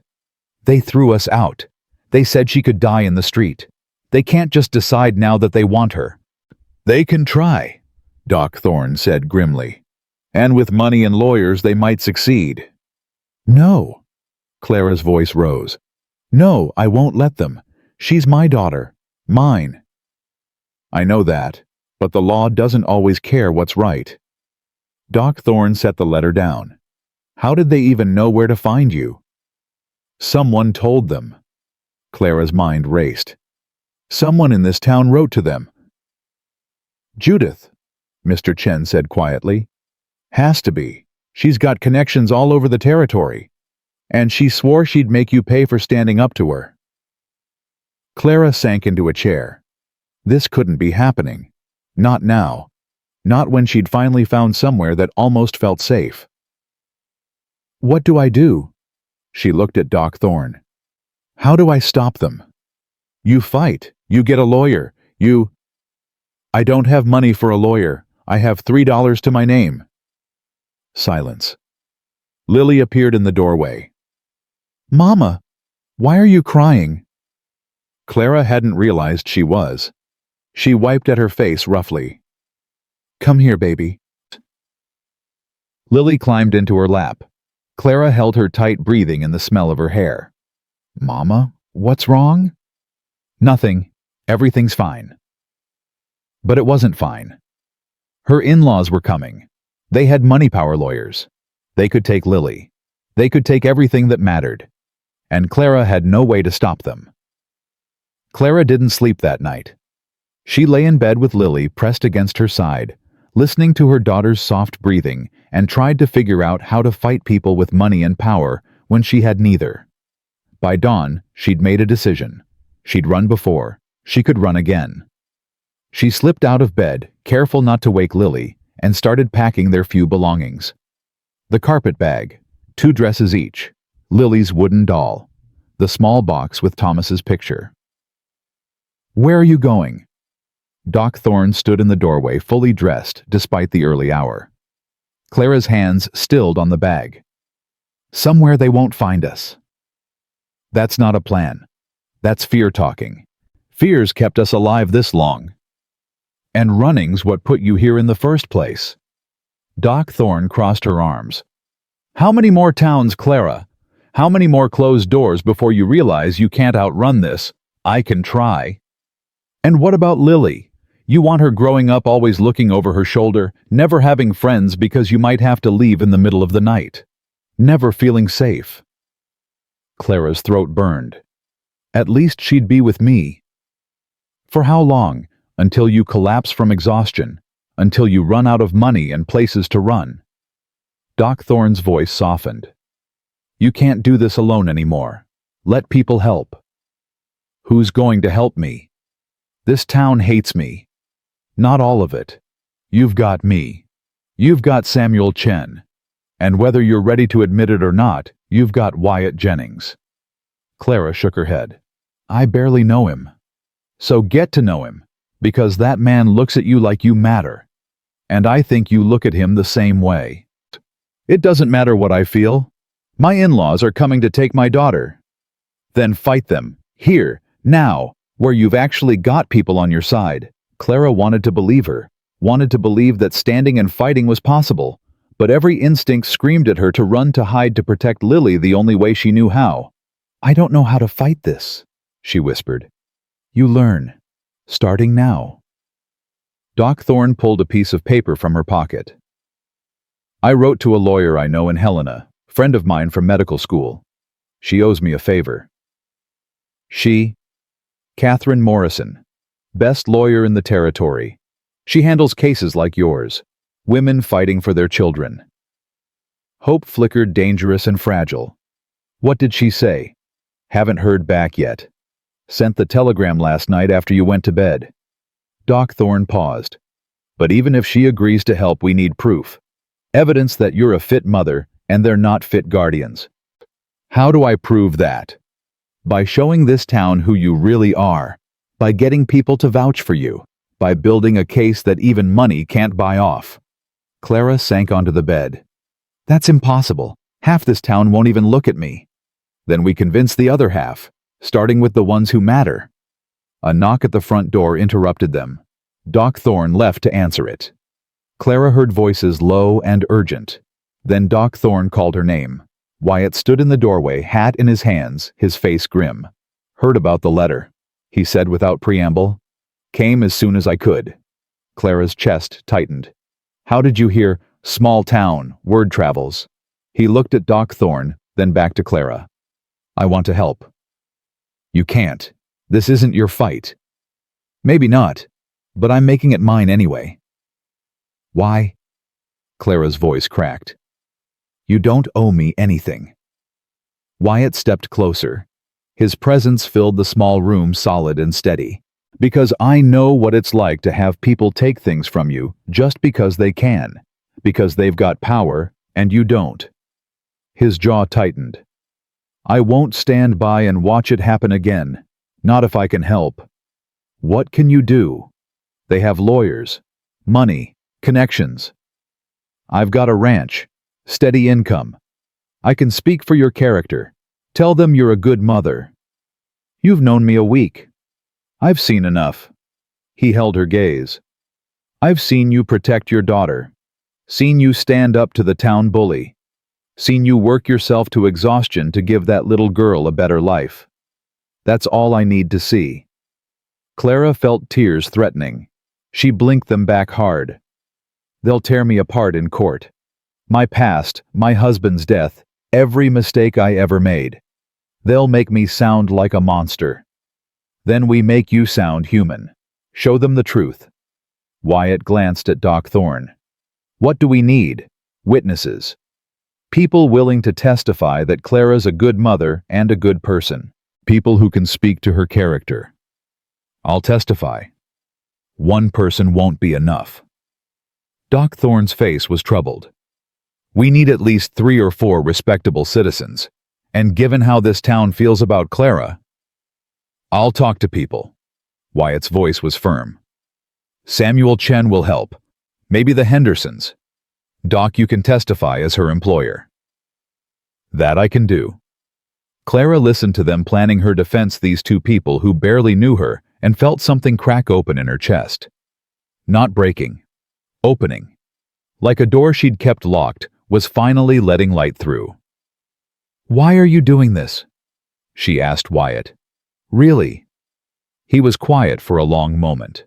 S1: They threw us out. They said she could die in the street. They can't just decide now that they want her. They can try, Doc Thorne said grimly. And with money and lawyers, they might succeed. No. Clara's voice rose. No, I won't let them. She's my daughter. Mine. I know that, but the law doesn't always care what's right. Doc Thorne set the letter down. How did they even know where to find you? Someone told them. Clara's mind raced. Someone in this town wrote to them. Judith, Mr. Chen said quietly. Has to be. She's got connections all over the territory. And she swore she'd make you pay for standing up to her. Clara sank into a chair. This couldn't be happening. Not now. Not when she'd finally found somewhere that almost felt safe. What do I do? She looked at Doc Thorne. How do I stop them? You fight. You get a lawyer. I don't have money for a lawyer. I have $3 to my name. Silence. Lily appeared in the doorway. Mama, why are you crying? Clara hadn't realized she was. She wiped at her face roughly. Come here, baby. Lily climbed into her lap. Clara held her tight, breathing in the smell of her hair. Mama, what's wrong? Nothing. Everything's fine. But it wasn't fine. Her in-laws were coming. They had money power lawyers. They could take Lily. They could take everything that mattered. And Clara had no way to stop them. Clara didn't sleep that night. She lay in bed with Lily pressed against her side, listening to her daughter's soft breathing, and tried to figure out how to fight people with money and power when she had neither. By dawn, she'd made a decision. She'd run before. She could run again. She slipped out of bed, careful not to wake Lily, and started packing their few belongings. The carpet bag, 2 dresses each, Lily's wooden doll, the small box with Thomas's picture. Where are you going? Doc Thorne stood in the doorway, fully dressed, despite the early hour. Clara's hands stilled on the bag. Somewhere they won't find us. That's not a plan. That's fear talking. Fear's kept us alive this long. And running's what put you here in the first place. Doc Thorne crossed her arms. How many more towns, Clara? How many more closed doors before you realize you can't outrun this? I can try. And what about Lily? You want her growing up always looking over her shoulder, never having friends because you might have to leave in the middle of the night. Never feeling safe. Clara's throat burned. At least she'd be with me. For how long? Until you collapse from exhaustion. Until you run out of money and places to run. Doc Thorne's voice softened. You can't do this alone anymore. Let people help. Who's going to help me? This town hates me. Not all of it. You've got me. You've got Samuel Chen. And whether you're ready to admit it or not, you've got Wyatt Jennings. Clara shook her head. I barely know him. So get to know him, because that man looks at you like you matter. And I think you look at him the same way. It doesn't matter what I feel. My in-laws are coming to take my daughter. Then fight them, here, now, where you've actually got people on your side. Clara wanted to believe her, wanted to believe that standing and fighting was possible, but every instinct screamed at her to run to hide to protect Lily the only way she knew how. I don't know how to fight this, she whispered. You learn, starting now. Doc Thorne pulled a piece of paper from her pocket. I wrote to a lawyer I know in Helena, friend of mine from medical school. She owes me a favor. She, Catherine Morrison, best lawyer in the territory. She handles cases like yours, women fighting for their children. Hope flickered, dangerous and fragile. What did she say? Haven't heard back yet. Sent the telegram last night after you went to bed. Doc Thorne paused. But even if she agrees to help, we need proof. Evidence that you're a fit mother and they're not fit guardians. How do I prove that? By showing this town who you really are. By getting people to vouch for you. By building a case that even money can't buy off. Clara sank onto the bed. That's impossible. Half this town won't even look at me. Then we convince the other half, starting with the ones who matter. A knock at the front door interrupted them. Doc Thorne left to answer it. Clara heard voices low and urgent. Then Doc Thorne called her name. Wyatt stood in the doorway, hat in his hands, his face grim. Heard about the letter, he said without preamble. Came as soon as I could. Clara's chest tightened. How did you hear? Small town, word travels. He looked at Doc Thorne, then back to Clara. I want to help. You can't. This isn't your fight. Maybe not, but I'm making it mine anyway. Why? Clara's voice cracked. You don't owe me anything. Wyatt stepped closer. His presence filled the small room solid and steady. Because I know what it's like to have people take things from you just because they can. Because they've got power and you don't. His jaw tightened. I won't stand by and watch it happen again. Not if I can help. What can you do? They have lawyers, money, connections. I've got a ranch, steady income. I can speak for your character. Tell them you're a good mother. You've known me a week. I've seen enough. He held her gaze. I've seen you protect your daughter. Seen you stand up to the town bully. Seen you work yourself to exhaustion to give that little girl a better life. That's all I need to see. Clara felt tears threatening. She blinked them back hard. They'll tear me apart in court. My past, my husband's death, every mistake I ever made. They'll make me sound like a monster. Then we make you sound human. Show them the truth. Wyatt glanced at Doc Thorne. What do we need? Witnesses. People willing to testify that Clara's a good mother and a good person. People who can speak to her character. I'll testify. One person won't be enough. Doc Thorne's face was troubled. We need at least 3 or 4 respectable citizens. And given how this town feels about Clara, I'll talk to people. Wyatt's voice was firm. Samuel Chen will help. Maybe the Hendersons. Doc, you can testify as her employer. That I can do. Clara listened to them planning her defense, these 2 people who barely knew her, and felt something crack open in her chest. Not breaking. Opening. Like a door she'd kept locked, was finally letting light through. Why are you doing this? She asked Wyatt. Really? He was quiet for a long moment.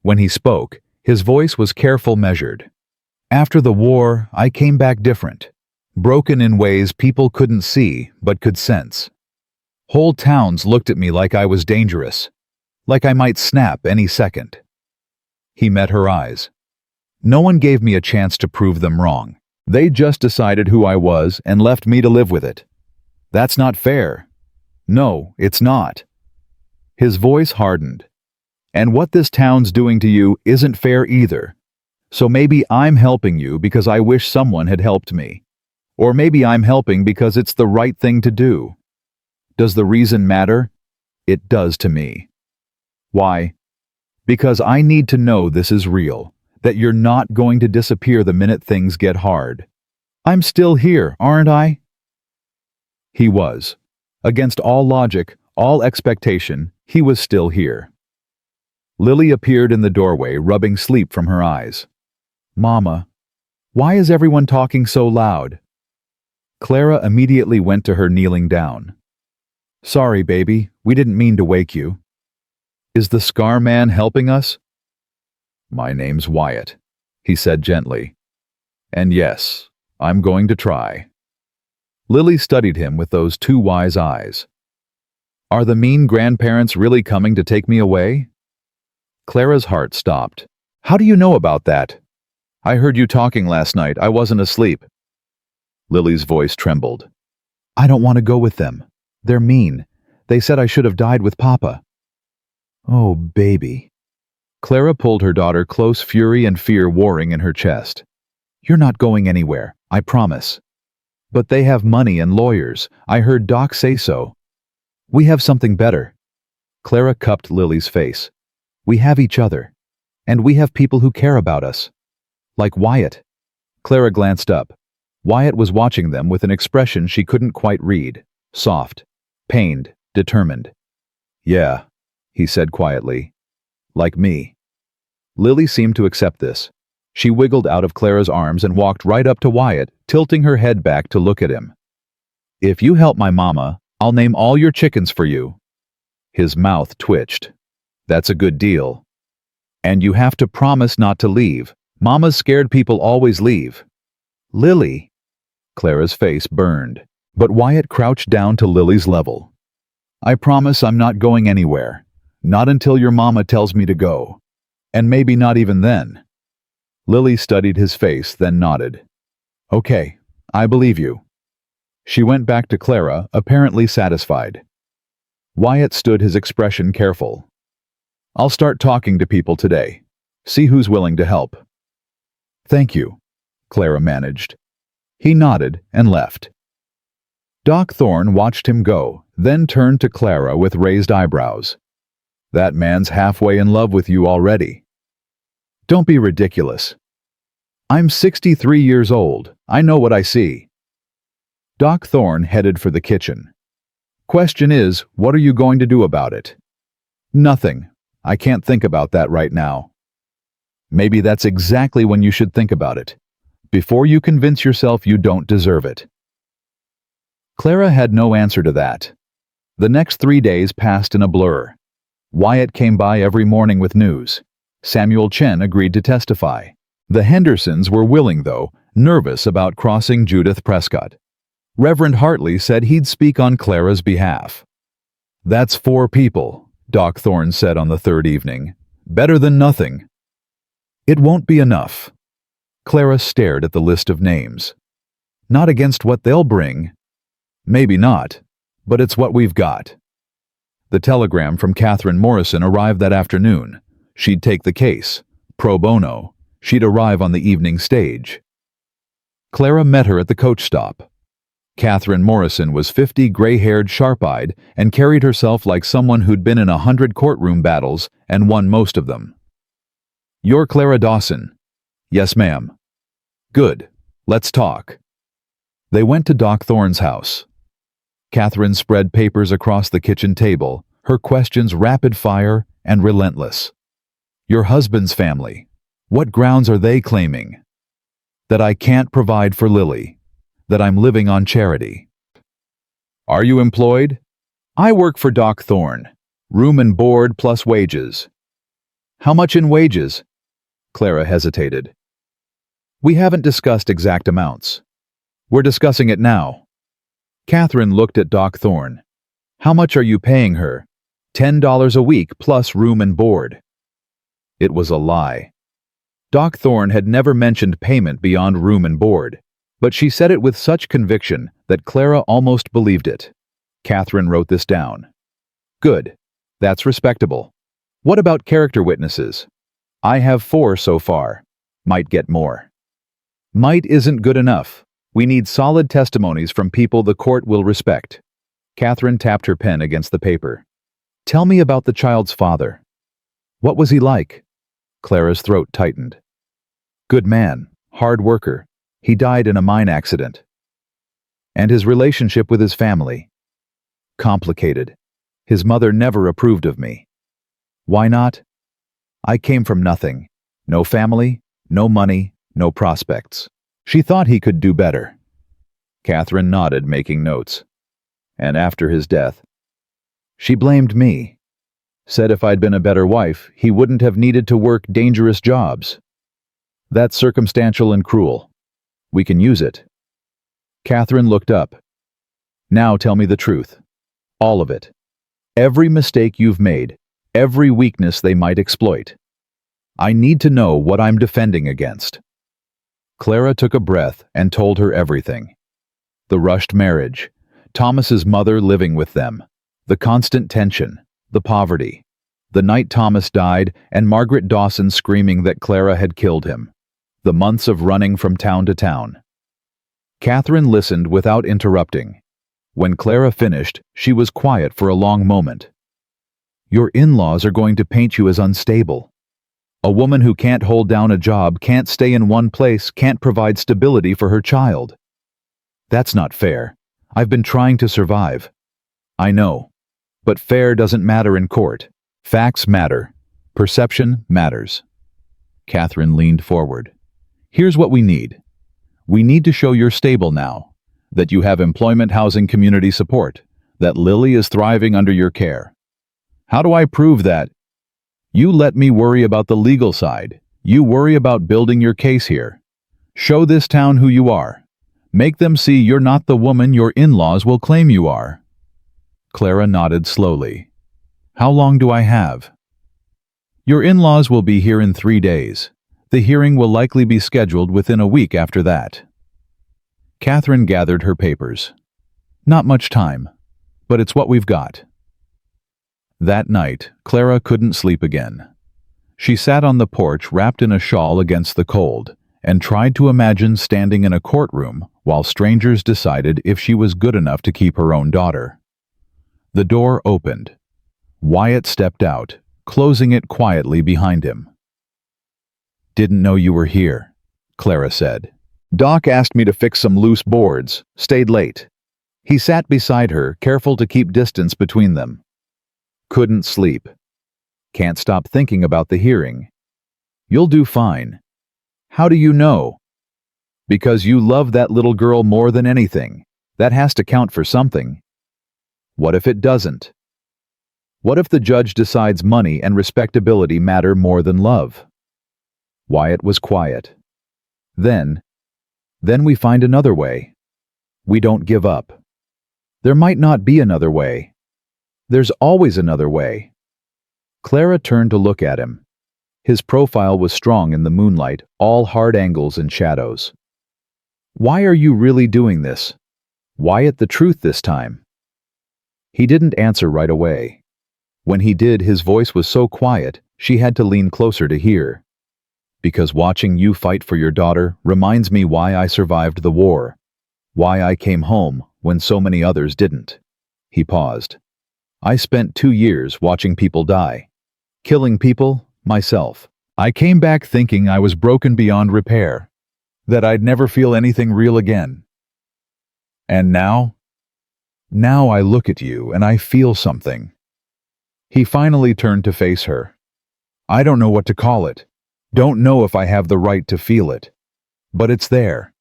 S1: When he spoke, his voice was careful, measured. After the war, I came back different. Broken in ways people couldn't see, but could sense. Whole towns looked at me like I was dangerous. Like I might snap any second. He met her eyes. No one gave me a chance to prove them wrong. They just decided who I was and left me to live with it. That's not fair. No, it's not. His voice hardened. And what this town's doing to you isn't fair either. So maybe I'm helping you because I wish someone had helped me. Or maybe I'm helping because it's the right thing to do. Does the reason matter? It does to me. Why? Because I need to know this is real, that you're not going to disappear the minute things get hard. I'm still here, aren't I? He was. Against all logic, all expectation, he was still here. Lily appeared in the doorway, rubbing sleep from her eyes. Mama, why is everyone talking so loud? Clara immediately went to her, kneeling down. Sorry, baby, we didn't mean to wake you. Is the Scar Man helping us? My name's Wyatt, he said gently. And yes, I'm going to try. Lily studied him with those 2 wise eyes. Are the mean grandparents really coming to take me away? Clara's heart stopped. How do you know about that? I heard you talking last night. I wasn't asleep. Lily's voice trembled. I don't want to go with them. They're mean. They said I should have died with Papa." "Oh, baby." Clara pulled her daughter close, fury and fear warring in her chest. "You're not going anywhere, I promise." "But they have money and lawyers. I heard Doc say so." "We have something better." Clara cupped Lily's face. "We have each other. And we have people who care about us. Like Wyatt." Clara glanced up. Wyatt was watching them with an expression she couldn't quite read. Soft, pained, determined. "Yeah," he said quietly. "Like me." Lily seemed to accept this. She wiggled out of Clara's arms and walked right up to Wyatt, tilting her head back to look at him. "If you help my mama, I'll name all your chickens for you." His mouth twitched. "That's a good deal. And you have to promise not to leave. Mama's scared people always leave." "Lily." Clara's face burned, but Wyatt crouched down to Lily's level. "I promise I'm not going anywhere. Not until your mama tells me to go. And maybe not even then." Lily studied his face, then nodded. "Okay, I believe you." She went back to Clara, apparently satisfied. Wyatt stood, his expression careful. "I'll start talking to people today. See who's willing to help." "Thank you," Clara managed. He nodded and left. Doc Thorne watched him go, then turned to Clara with raised eyebrows. "That man's halfway in love with you already." "Don't be ridiculous. I'm 63 years old. I know what I see." Doc Thorne headed for the kitchen. "Question is, what are you going to do about it?" "Nothing. I can't think about that right now." "Maybe that's exactly when you should think about it. Before you convince yourself you don't deserve it." Clara had no answer to that. The next 3 days passed in a blur. Wyatt came by every morning with news. Samuel Chen agreed to testify. The Hendersons were willing, though, nervous about crossing Judith Prescott. Reverend Hartley said he'd speak on Clara's behalf. "That's 4 people," Doc Thorne said on the 3rd evening. "Better than nothing." "It won't be enough." Clara stared at the list of names. "Not against what they'll bring." "Maybe not, but it's what we've got." The telegram from Catherine Morrison arrived that afternoon. She'd take the case. Pro bono. She'd arrive on the evening stage. Clara met her at the coach stop. Catherine Morrison was 50, gray-haired, sharp-eyed, and carried herself like someone who'd been in 100 courtroom battles and won most of them. "You're Clara Dawson." "Yes, ma'am." "Good. Let's talk." They went to Doc Thorne's house. Catherine spread papers across the kitchen table, her questions rapid-fire and relentless. "Your husband's family. What grounds are they claiming?" "That I can't provide for Lily. That I'm living on charity." "Are you employed?" "I work for Doc Thorne. Room and board plus wages." "How much in wages?" Clara hesitated. "We haven't discussed exact amounts. We're discussing it now." Catherine looked at Doc Thorne. "How much are you paying her?" $10 a week plus room and board." It was a lie. Doc Thorne had never mentioned payment beyond room and board, but she said it with such conviction that Clara almost believed it. Catherine wrote this down. "Good. That's respectable. What about character witnesses?" "I have 4 so far. Might get more." "Might isn't good enough. We need solid testimonies from people the court will respect." Catherine tapped her pen against the paper. "Tell me about the child's father." "What was he like?" Clara's throat tightened. "Good man. Hard worker. He died in a mine accident." "And his relationship with his family?" "Complicated. His mother never approved of me." "Why not?" "I came from nothing. No family, no money, no prospects. She thought he could do better." Catherine nodded, making notes. "And after his death?" "She blamed me. Said if I'd been a better wife, he wouldn't have needed to work dangerous jobs." "That's circumstantial and cruel. We can use it." Catherine looked up. "Now tell me the truth. All of it. Every mistake you've made, every weakness they might exploit. I need to know what I'm defending against." Clara took a breath and told her everything. The rushed marriage, Thomas's mother living with them, The constant tension, the poverty, the night Thomas died and Margaret Dawson screaming that Clara had killed him, the months of running from town to town. Catherine listened without interrupting. When Clara finished, she was quiet for a long moment. Your in-laws are going to paint you as unstable. A woman who can't hold down a job, can't stay in one place, can't provide stability for her child. That's not fair. I've been trying to survive. I know. But fair doesn't matter in court. Facts matter. Perception matters. Catherine leaned forward. Here's what we need. We need to show you're stable now, that you have employment, housing, community support, that Lily is thriving under your care. How do I prove that? You let me worry about the legal side. You worry about building your case here. Show this town who you are. Make them see you're not the woman your in-laws will claim you are. Clara nodded slowly. How long do I have? Your in-laws will be here in 3 days. The hearing will likely be scheduled within a week after that. Catherine gathered her papers. Not much time, but it's what we've got. That night, Clara couldn't sleep again. She sat on the porch wrapped in a shawl against the cold and tried to imagine standing in a courtroom while strangers decided if she was good enough to keep her own daughter. The door opened. Wyatt stepped out, closing it quietly behind him. Didn't know you were here, Clara said. Doc asked me to fix some loose boards, stayed late. He sat beside her, careful to keep distance between them. Couldn't sleep. Can't stop thinking about the hearing. You'll do fine. How do you know? Because you love that little girl more than anything. That has to count for something. What if it doesn't? What if the judge decides money and respectability matter more than love? Wyatt was quiet. Then we find another way. We don't give up. There might not be another way. There's always another way. Clara turned to look at him. His profile was strong in the moonlight, all hard angles and shadows. Why are you really doing this? Wyatt, the truth this time. He didn't answer right away. When he did, his voice was so quiet, she had to lean closer to hear. Because watching you fight for your daughter reminds me why I survived the war. Why I came home when so many others didn't. He paused. I spent 2 years watching people die. Killing people, myself. I came back thinking I was broken beyond repair. That I'd never feel anything real again. And now I look at you and I feel something. He finally turned to face her. I don't know what to call it. Don't know if I have the right to feel it. But it's there.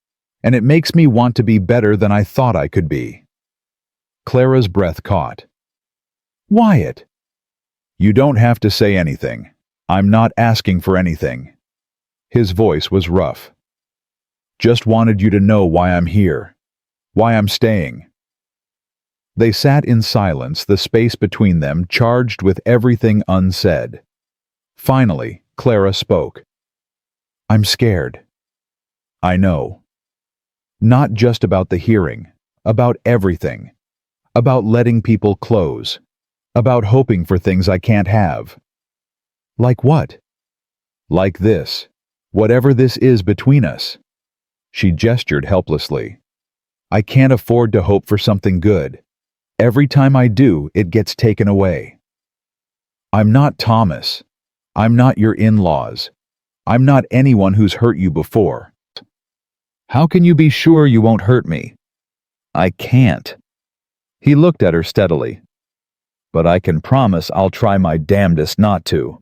S1: And it makes me want to be better than I thought I could be. Clara's breath caught. Wyatt! You don't have to say anything. I'm not asking for anything. His voice was rough. Just wanted you to know why I'm here. Why I'm staying. They sat in silence, the space between them charged with everything unsaid. Finally, Clara spoke. I'm scared. I know. Not just about the hearing, about everything. About letting people close. About hoping for things I can't have. Like what? Like this. Whatever this is between us. She gestured helplessly. I can't afford to hope for something good. Every time I do, it gets taken away. I'm not Thomas. I'm not your in-laws. I'm not anyone who's hurt you before. How can you be sure you won't hurt me? I can't. He looked at her steadily. But I can promise I'll try my damnedest not to.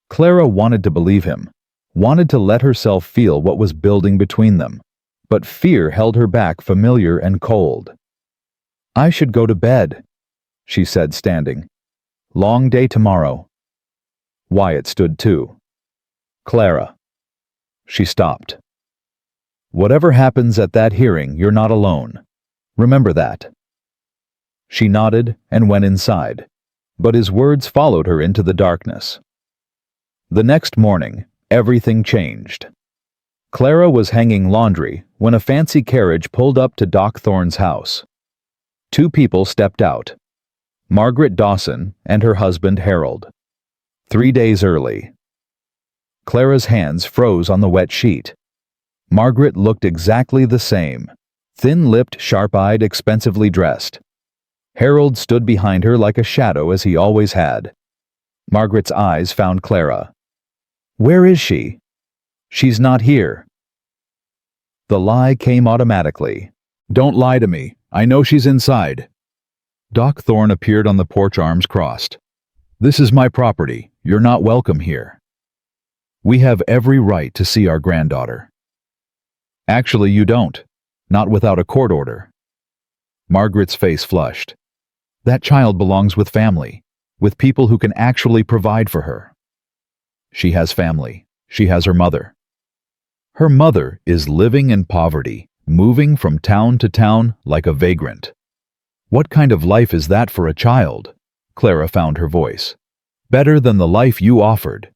S1: Clara wanted to believe him, wanted to let herself feel what was building between them, but fear held her back, familiar and cold. I should go to bed, she said, standing. Long day tomorrow. Wyatt stood too. Clara. She stopped. Whatever happens at that hearing, you're not alone. Remember that. She nodded and went inside, but his words followed her into the darkness. The next morning, everything changed. Clara was hanging laundry when a fancy carriage pulled up to Doc Thorne's house. 2 people stepped out. Margaret Dawson and her husband Harold. 3 days early. Clara's hands froze on the wet sheet. Margaret looked exactly the same, thin-lipped, sharp-eyed, expensively dressed. Harold stood behind her like a shadow as he always had. Margaret's eyes found Clara. "Where is she?" "She's not here." The lie came automatically. "Don't lie to me. I know she's inside." Doc Thorne appeared on the porch, arms crossed. "This is my property. You're not welcome here. We have every right to see our granddaughter." "Actually, you don't. Not without a court order." Margaret's face flushed. "That child belongs with family, with people who can actually provide for her." "She has family. She has her mother." "Her mother is living in poverty, moving from town to town like a vagrant." "What kind of life is that for a child?" Clara found her voice. "Better than the life you offered.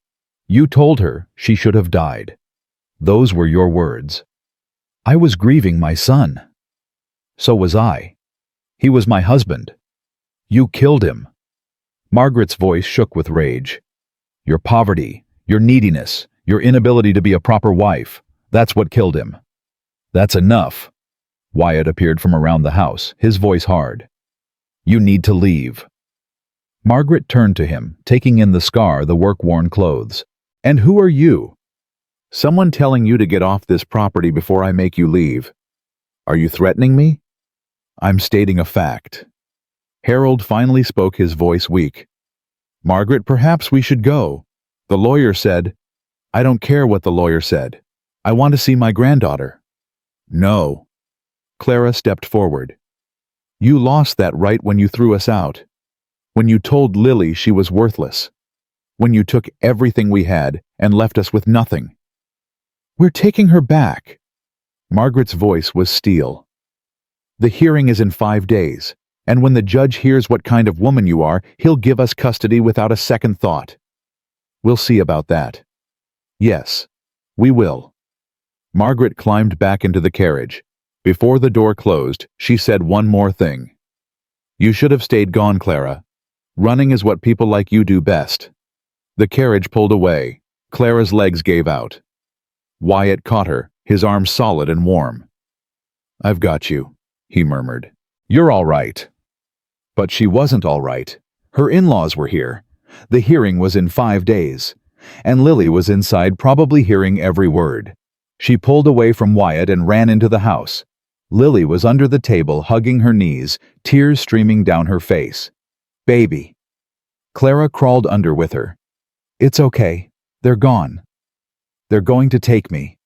S1: You told her she should have died. Those were your words." "I was grieving my son." "So was I. He was my husband. You killed him." Margaret's voice shook with rage. "Your poverty, your neediness, your inability to be a proper wife, that's what killed him." "That's enough." Wyatt appeared from around the house, his voice hard. "You need to leave." Margaret turned to him, taking in the scar, the work-worn clothes. "And who are you?" "Someone telling you to get off this property before I make you leave." "Are you threatening me?" "I'm stating a fact." Harold finally spoke, his voice weak. "Margaret, perhaps we should go. The lawyer said—" "I don't care what the lawyer said. I want to see my granddaughter." "No." Clara stepped forward. "You lost that right when you threw us out. When you told Lily she was worthless. When you took everything we had and left us with nothing." "We're taking her back." Margaret's voice was steel. "The hearing is in 5 days, and when the judge hears what kind of woman you are, he'll give us custody without a second thought. We'll see about that." "Yes, we will." Margaret climbed back into the carriage. Before the door closed, she said one more thing. "You should have stayed gone, Clara. Running is what people like you do best." The carriage pulled away. Clara's legs gave out. Wyatt caught her, his arms solid and warm. "I've got you," he murmured. "You're all right." But she wasn't all right. Her in-laws were here. The hearing was in 5 days. And Lily was inside, probably hearing every word. She pulled away from Wyatt and ran into the house. Lily was under the table, hugging her knees, tears streaming down her face. "Baby." Clara crawled under with her. "It's okay. They're gone. They're going to take me."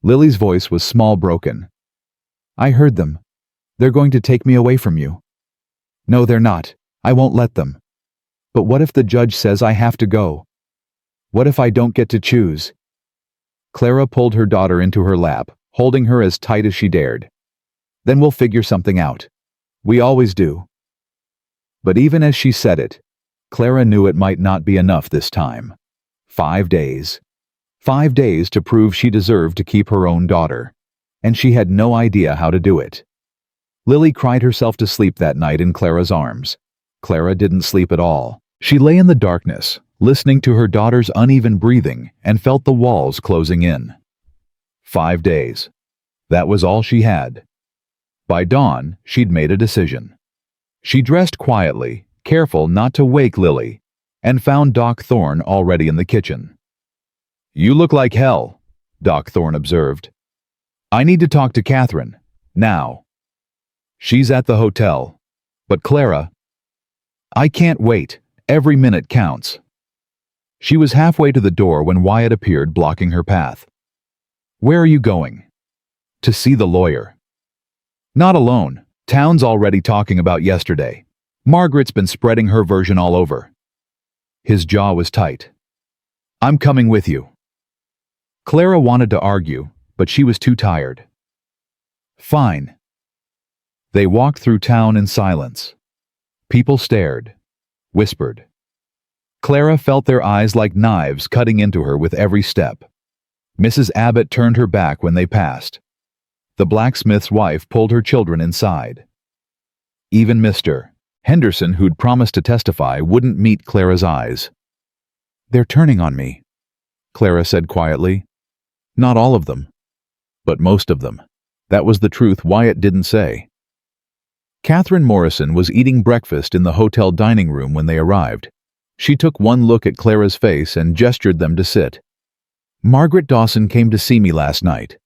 S1: Lily's voice was small, broken. "I heard them. They're going to take me away from you." "No, they're not. I won't let them." "But what if the judge says I have to go? What if I don't get to choose?" Clara pulled her daughter into her lap, holding her as tight as she dared. "Then we'll figure something out. We always do." But even as she said it, Clara knew it might not be enough this time. 5 days. 5 days to prove she deserved to keep her own daughter. And she had no idea how to do it. Lily cried herself to sleep that night in Clara's arms. Clara didn't sleep at all. She lay in the darkness, listening to her daughter's uneven breathing, and felt the walls closing in. 5 days. That was all she had. By dawn, she'd made a decision. She dressed quietly, careful not to wake Lily, and found Doc Thorne already in the kitchen. "You look like hell," Doc Thorne observed. "I need to talk to Catherine, now." "She's at the hotel. But Clara—" "I can't wait. Every minute counts." She was halfway to the door when Wyatt appeared, blocking her path. "Where are you going?" "To see the lawyer." "Not alone. Town's already talking about yesterday. Margaret's been spreading her version all over." His jaw was tight. "I'm coming with you." Clara wanted to argue, but she was too tired. "Fine." They walked through town in silence. People stared, whispered. Clara felt their eyes like knives cutting into her with every step. Mrs. Abbott turned her back when they passed. The blacksmith's wife pulled her children inside. Even Mr. Henderson, who'd promised to testify, wouldn't meet Clara's eyes. "They're turning on me," Clara said quietly. "Not all of them, but most of them." That was the truth Wyatt didn't say. Catherine Morrison was eating breakfast in the hotel dining room when they arrived. She took one look at Clara's face and gestured them to sit. "Margaret Dawson came to see me last night,"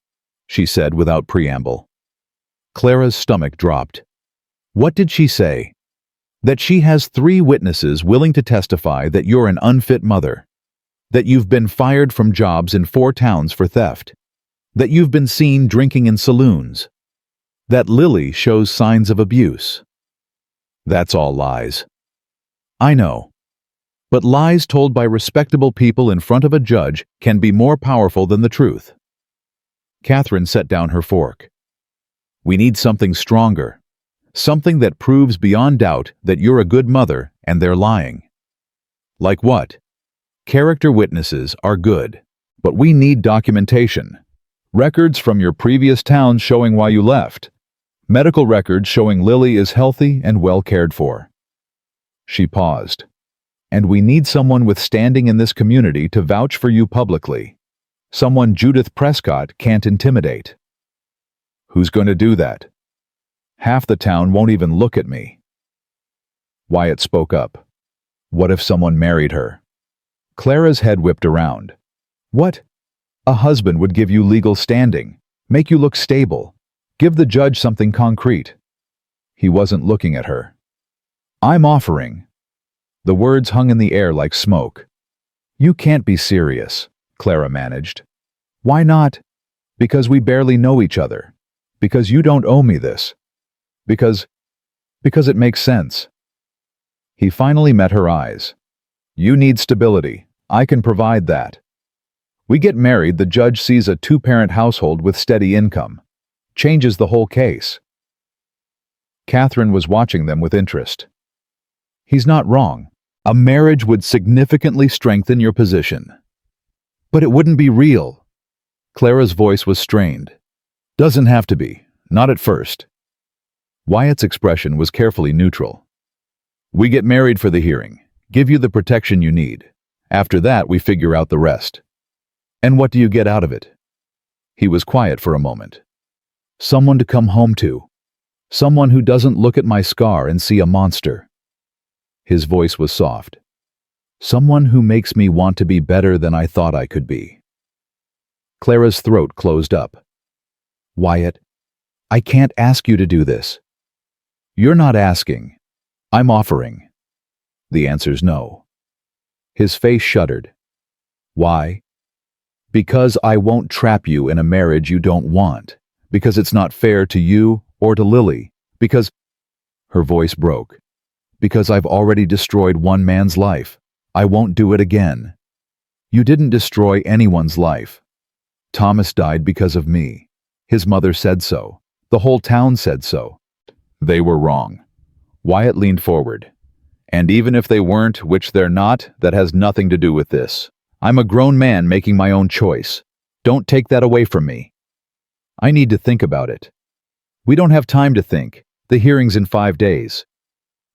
S1: she said without preamble. Clara's stomach dropped. "What did she say?" "That she has 3 witnesses willing to testify that you're an unfit mother, that you've been fired from jobs in 4 towns for theft, that you've been seen drinking in saloons, that Lily shows signs of abuse." "That's all lies." "I know. But lies told by respectable people in front of a judge can be more powerful than the truth." Catherine set down her fork. "We need something stronger. Something that proves beyond doubt that you're a good mother and they're lying." "Like what?" "Character witnesses are good, but we need documentation. Records from your previous towns showing why you left. Medical records showing Lily is healthy and well cared for." She paused. "And we need someone with standing in this community to vouch for you publicly. Someone Judith Prescott can't intimidate." "Who's going to do that?" "Half the town won't even look at me." Wyatt spoke up. "What if someone married her?" Clara's head whipped around. "What? A husband would give you legal standing, make you look stable, give the judge something concrete." He wasn't looking at her. "I'm offering." The words hung in the air like smoke. "You can't be serious," Clara managed. "Why not?" "Because we barely know each other. Because you don't owe me this. Because it makes sense." He finally met her eyes. "You need stability. I can provide that. We get married, the judge sees a 2-parent household with steady income. Changes the whole case." Catherine was watching them with interest. "He's not wrong. A marriage would significantly strengthen your position." "But it wouldn't be real." Clara's voice was strained. "Doesn't have to be. Not at first." Wyatt's expression was carefully neutral. "We get married for the hearing, give you the protection you need. After that, we figure out the rest." "And what do you get out of it?" He was quiet for a moment. "Someone to come home to. Someone who doesn't look at my scar and see a monster." His voice was soft. "Someone who makes me want to be better than I thought I could be." Clara's throat closed up. "Wyatt, I can't ask you to do this." "You're not asking. I'm offering." The answer's no. His face shuddered. "Why?" "Because I won't trap you in a marriage you don't want. Because it's not fair to you or to Lily. Because—" Her voice broke. "Because I've already destroyed one man's life. I won't do it again." "You didn't destroy anyone's life. Thomas died because of me. His mother said so. The whole town said so." "They were wrong." Wyatt leaned forward. "And even if they weren't, which they're not, that has nothing to do with this. I'm a grown man making my own choice. Don't take that away from me." "I need to think about it." "We don't have time to think. The hearing's in 5 days."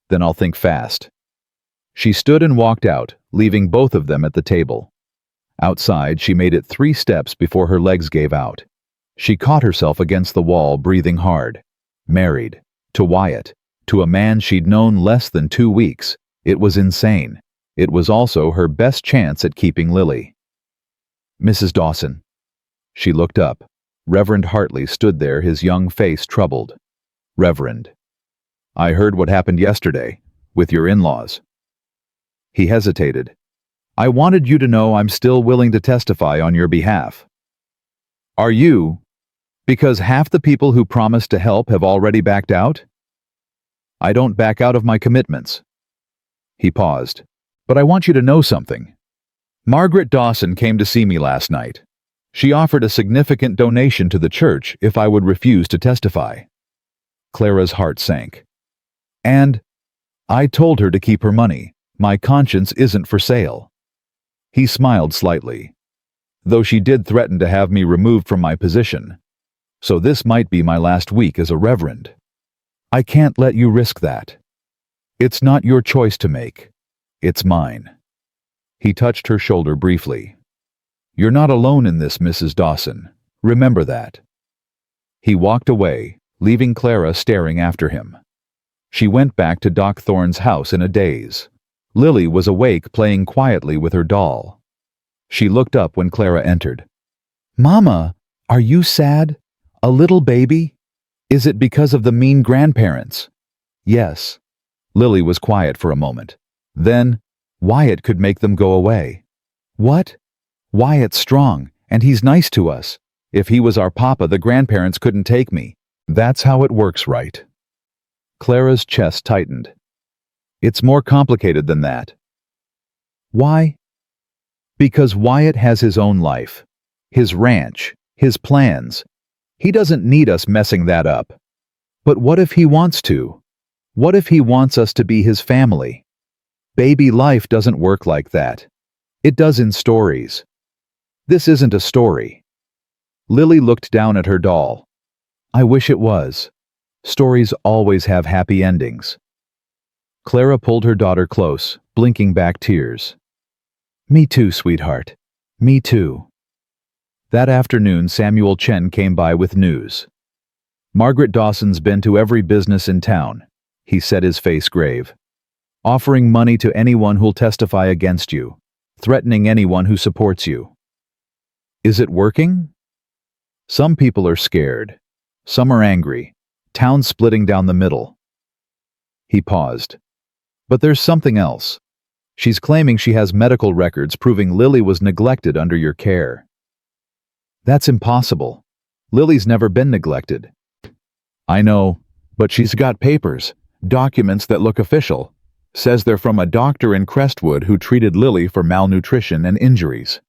S1: "Then I'll think fast." She stood and walked out, leaving both of them at the table. Outside, she made it 3 steps before her legs gave out. She caught herself against the wall, breathing hard. Married. To Wyatt. To a man she'd known less than 2 weeks. It was insane. It was also her best chance at keeping Lily. "Mrs. Dawson." She looked up. Reverend Hartley stood there, his young face troubled. "Reverend, I heard what happened yesterday, with your in-laws." He hesitated. "I wanted you to know I'm still willing to testify on your behalf." "Are you? Because half the people who promised to help have already backed out?" "I don't back out of my commitments." He paused. "But I want you to know something. Margaret Dawson came to see me last night. She offered a significant donation to the church if I would refuse to testify." Clara's heart sank. "And I told her to keep her money. My conscience isn't for sale." He smiled slightly. "Though she did threaten to have me removed from my position. So this might be my last week as a reverend. I can't let you risk that." It's not your choice to make. It's mine. He touched her shoulder briefly. You're not alone in this, Mrs. Dawson. Remember that. He walked away, leaving Clara staring after him. She went back to Doc Thorne's house in a daze. Lily was awake, playing quietly with her doll. She looked up when Clara entered. Mama, are you sad? A little baby? Is it because of the mean grandparents? Yes. Lily was quiet for a moment. Then, Wyatt could make them go away. What? Wyatt's strong, and he's nice to us. If he was our papa, the grandparents couldn't take me. That's how it works, right? Clara's chest tightened. It's more complicated than that. Why? Because Wyatt has his own life, his ranch, his plans. He doesn't need us messing that up. But what if he wants to? What if he wants us to be his family? Baby life doesn't work like that. It does in stories. This isn't a story. Lily looked down at her doll. I wish it was. Stories always have happy endings. Clara pulled her daughter close, blinking back tears. Me too, sweetheart. Me too. That afternoon, Samuel Chen came by with news. Margaret Dawson's been to every business in town, he said, his face grave. Offering money to anyone who'll testify against you, threatening anyone who supports you. Is it working? Some people are scared. Some are angry. Town's splitting down the middle. He paused. But there's something else. She's claiming she has medical records proving Lily was neglected under your care. That's impossible. Lily's never been neglected. I know, but she's got papers, documents that look official. Says they're from a doctor in Crestwood who treated Lily for malnutrition and injuries.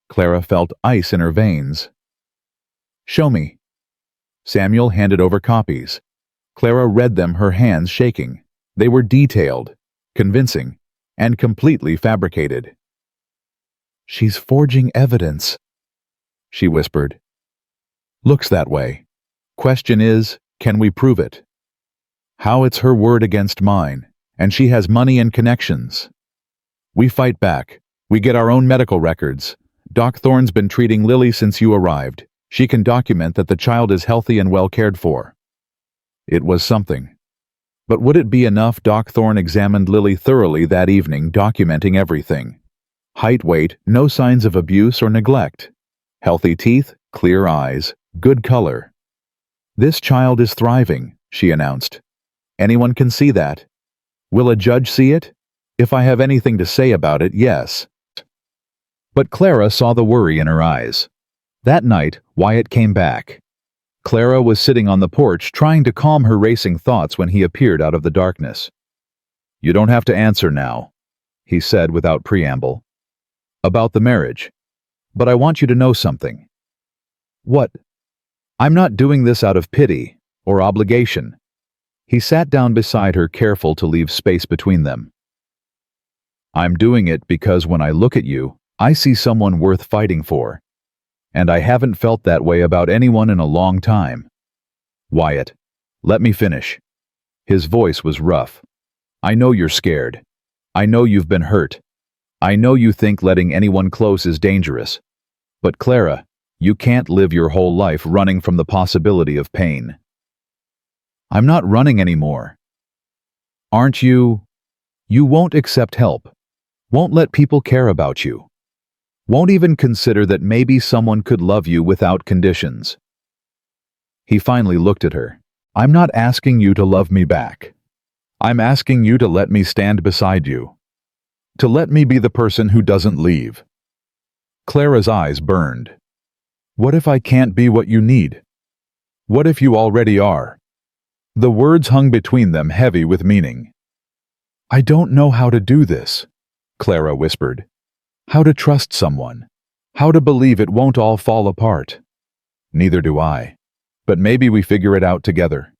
S1: Clara felt ice in her veins. Show me. Samuel handed over copies. Clara read them, her hands shaking. They were detailed, convincing, and completely fabricated. She's forging evidence, she whispered. Looks that way. Question is, can we prove it? How it's her word against mine, and she has money and connections. We fight back. We get our own medical records. Doc Thorne's been treating Lily since you arrived. She can document that the child is healthy and well cared for. It was something. But would it be enough? Doc Thorne examined Lily thoroughly that evening, documenting everything. Height, weight, no signs of abuse or neglect. Healthy teeth, clear eyes, good color. This child is thriving, she announced. Anyone can see that. Will a judge see it? If I have anything to say about it, yes. But Clara saw the worry in her eyes. That night, Wyatt came back. Clara was sitting on the porch trying to calm her racing thoughts when he appeared out of the darkness. You don't have to answer now, he said without preamble. About the marriage. But I want you to know something. What? I'm not doing this out of pity or obligation. He sat down beside her, careful to leave space between them. I'm doing it because when I look at you, I see someone worth fighting for. And I haven't felt that way about anyone in a long time. Wyatt, let me finish. His voice was rough. I know you're scared. I know you've been hurt. I know you think letting anyone close is dangerous. But Clara, you can't live your whole life running from the possibility of pain. I'm not running anymore. Aren't you? You won't accept help. Won't let people care about you. Won't even consider that maybe someone could love you without conditions. He finally looked at her. I'm not asking you to love me back. I'm asking you to let me stand beside you. To let me be the person who doesn't leave. Clara's eyes burned. What if I can't be what you need? What if you already are? The words hung between them, heavy with meaning. I don't know how to do this, Clara whispered. How to trust someone. How to believe it won't all fall apart. Neither do I. But maybe we figure it out together.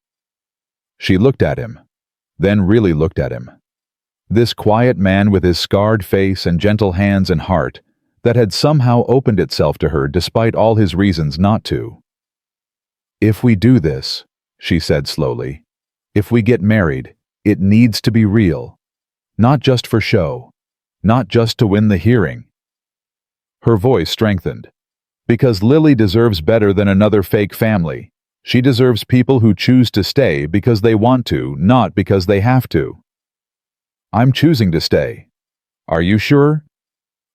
S1: She looked at him, then really looked at him. This quiet man with his scarred face and gentle hands and heart that had somehow opened itself to her despite all his reasons not to. If we do this, she said slowly, if we get married, It needs to be real. Not just for show. Not just to win the hearing. Her voice strengthened. Because Lily deserves better than another fake family. She deserves people who choose to stay because they want to, not because they have to. I'm choosing to stay. Are you sure?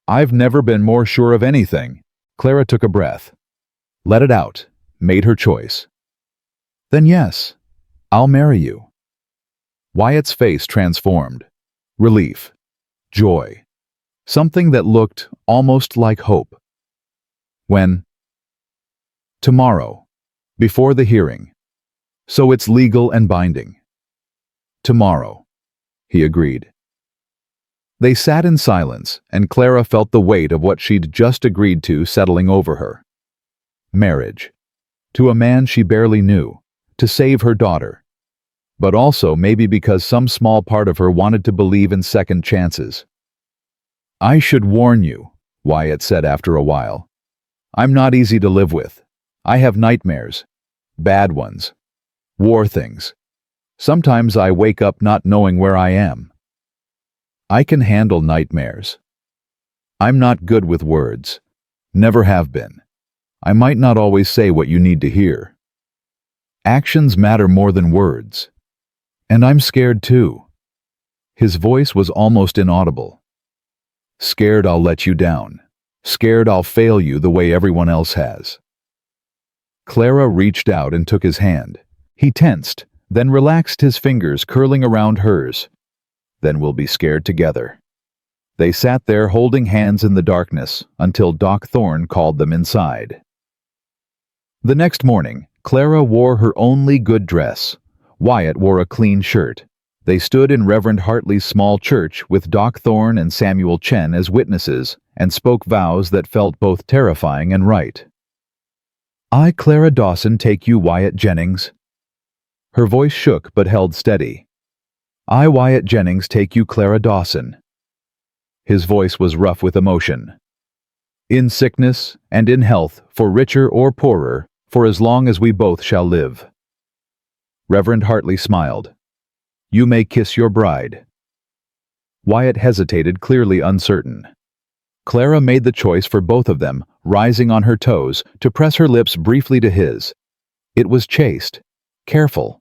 S1: I've never been more sure of anything. Clara took a breath. Let it out. Made her choice. Then yes, I'll marry you. Wyatt's face transformed. Relief. Joy. Something that looked almost like hope. When? Tomorrow. Before the hearing. So it's legal and binding. Tomorrow, he agreed. They sat in silence, and Clara felt the weight of what she'd just agreed to settling over her. Marriage. To a man she barely knew, to save her daughter. But also maybe because some small part of her wanted to believe in second chances. I should warn you, Wyatt said after a while. I'm not easy to live with. I have nightmares. Bad ones. War things. Sometimes I wake up not knowing where I am. I can handle nightmares. I'm not good with words. Never have been. I might not always say what you need to hear. Actions matter more than words. And I'm scared too. His voice was almost inaudible. Scared I'll let you down. Scared I'll fail you the way everyone else has. Clara reached out and took his hand. He tensed, then relaxed his fingers curling around hers. Then we'll be scared together. They sat there holding hands in the darkness until Doc Thorne called them inside. The next morning, Clara wore her only good dress. Wyatt wore a clean shirt. They stood in Reverend Hartley's small church with Doc Thorne and Samuel Chen as witnesses and spoke vows that felt both terrifying and right. I, Clara Dawson, take you, Wyatt Jennings. Her voice shook but held steady. I, Wyatt Jennings, take you, Clara Dawson. His voice was rough with emotion. In sickness and in health, for richer or poorer, for as long as we both shall live. Reverend Hartley smiled. You may kiss your bride. Wyatt hesitated, clearly uncertain. Clara made the choice for both of them, rising on her toes, to press her lips briefly to his. It was chaste, careful,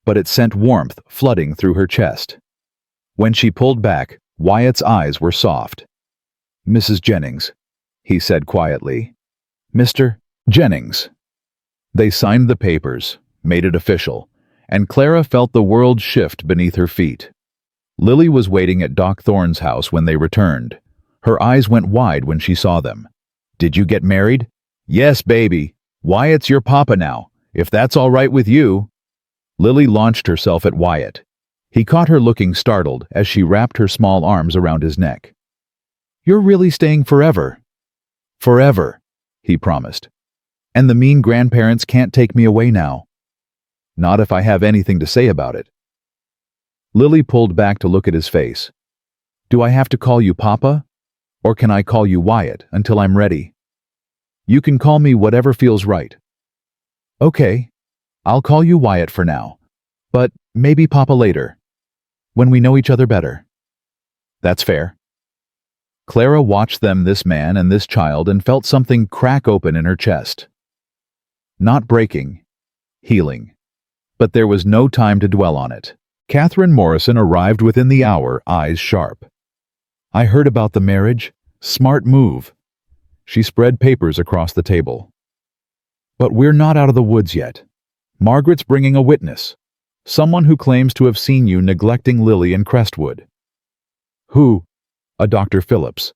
S1: but it sent warmth flooding through her chest. When she pulled back, Wyatt's eyes were soft. Mrs. Jennings, he said quietly. Mr. Jennings. They signed the papers, made it official, and Clara felt the world shift beneath her feet. Lily was waiting at Doc Thorne's house when they returned. Her eyes went wide when she saw them. Did you get married? Yes, baby. Wyatt's your papa now, if that's all right with you. Lily launched herself at Wyatt. He caught her looking startled as she wrapped her small arms around his neck. You're really staying forever. Forever, he promised. And the mean grandparents can't take me away now. Not if I have anything to say about it. Lily pulled back to look at his face. Do I have to call you Papa? Or can I call you Wyatt until I'm ready? You can call me whatever feels right. Okay, I'll call you Wyatt for now. But maybe Papa later, when we know each other better. That's fair. Clara watched them, this man and this child, and felt something crack open in her chest. Not breaking, healing. But there was no time to dwell on it. Catherine Morrison arrived within the hour, eyes sharp. I heard about the marriage. Smart move. She spread papers across the table. But we're not out of the woods yet. Margaret's bringing a witness. Someone who claims to have seen you neglecting Lily in Crestwood. Who? A Dr. Phillips.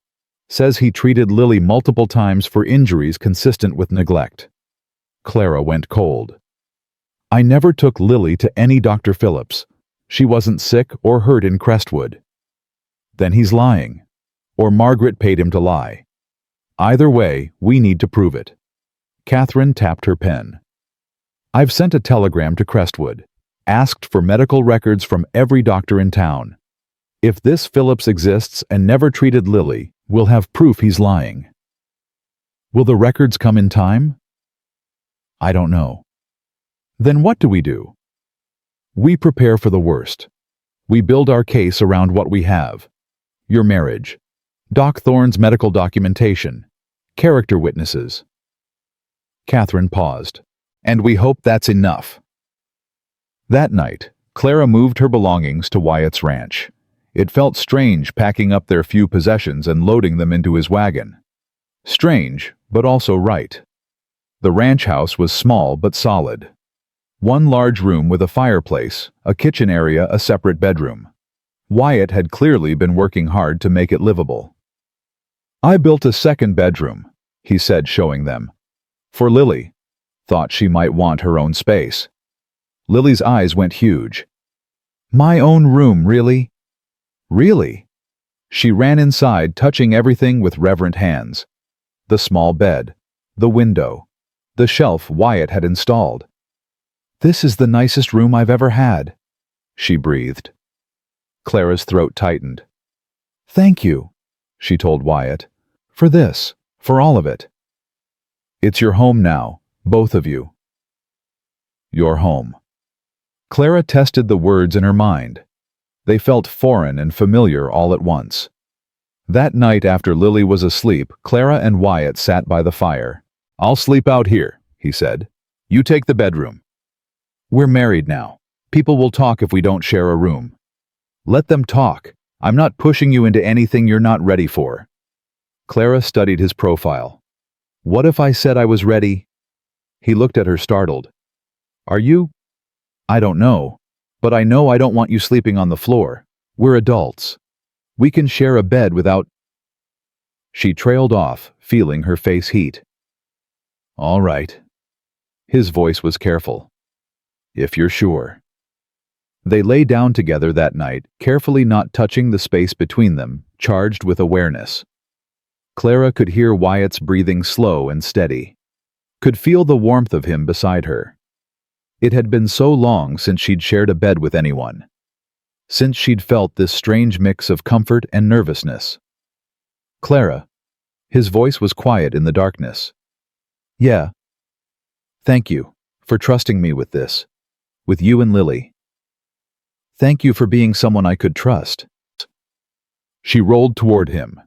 S1: Says he treated Lily multiple times for injuries consistent with neglect. Clara went cold. I never took Lily to any Dr. Phillips. She wasn't sick or hurt in Crestwood. Then he's lying. Or Margaret paid him to lie. Either way, we need to prove it. Catherine tapped her pen. I've sent a telegram to Crestwood. Asked for medical records from every doctor in town. If this Phillips exists and never treated Lily, we'll have proof he's lying. Will the records come in time? I don't know. Then what do? We prepare for the worst. We build our case around what we have. Your marriage, Doc Thorne's medical documentation, character witnesses. Catherine paused. And we hope that's enough. That night, Clara moved her belongings to Wyatt's ranch. It felt strange packing up their few possessions and loading them into his wagon. Strange, but also right. The ranch house was small but solid. One large room with a fireplace, a kitchen area, a separate bedroom. Wyatt had clearly been working hard to make it livable. I built a second bedroom, he said, showing them. For Lily. Thought she might want her own space. Lily's eyes went huge. My own room, really? Really? She ran inside, touching everything with reverent hands. The small bed, the window, the shelf Wyatt had installed. This is the nicest room I've ever had, she breathed. Clara's throat tightened. Thank you, she told Wyatt, for this, for all of it. It's your home now, both of you. Your home. Clara tested the words in her mind. They felt foreign and familiar all at once. That night after Lily was asleep, Clara and Wyatt sat by the fire. I'll sleep out here, he said. You take the bedroom. We're married now. People will talk if we don't share a room. Let them talk. I'm not pushing you into anything you're not ready for. Clara studied his profile. What if I said I was ready? He looked at her startled. Are you? I don't know. But I know I don't want you sleeping on the floor. We're adults. We can share a bed without... She trailed off, feeling her face heat. All right. His voice was careful. If you're sure. They lay down together that night, carefully not touching the space between them, charged with awareness. Clara could hear Wyatt's breathing slow and steady. Could feel the warmth of him beside her. It had been so long since she'd shared a bed with anyone. Since she'd felt this strange mix of comfort and nervousness. Clara. His voice was quiet in the darkness. Yeah. Thank you for trusting me with this. With you and Lily. Thank you for being someone I could trust. She rolled toward him.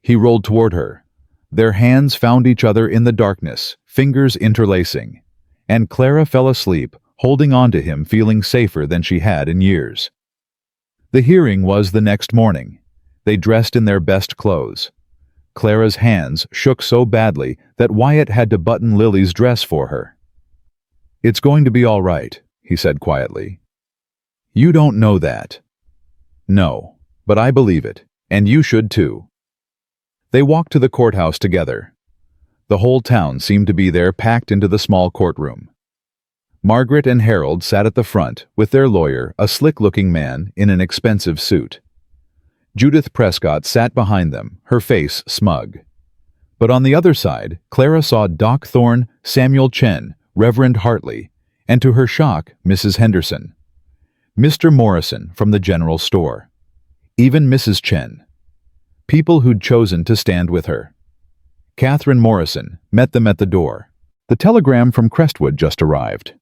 S1: He rolled toward her. Their hands found each other in the darkness, fingers interlacing. And Clara fell asleep, holding on to him, feeling safer than she had in years. The hearing was the next morning. They dressed in their best clothes. Clara's hands shook so badly that Wyatt had to button Lily's dress for her. It's going to be all right, he said quietly. You don't know that. No, but I believe it, and you should too. They walked to the courthouse together. The whole town seemed to be there, packed into the small courtroom. Margaret and Harold sat at the front with their lawyer, a slick-looking man in an expensive suit. Judith Prescott sat behind them, her face smug. But on the other side, Clara saw Doc Thorne, Samuel Chen, Reverend Hartley, and to her shock, Mrs. Henderson. Mr. Morrison from the general store. Even Mrs. Chen. People who'd chosen to stand with her. Catherine Morrison met them at the door. The telegram from Crestwood just arrived.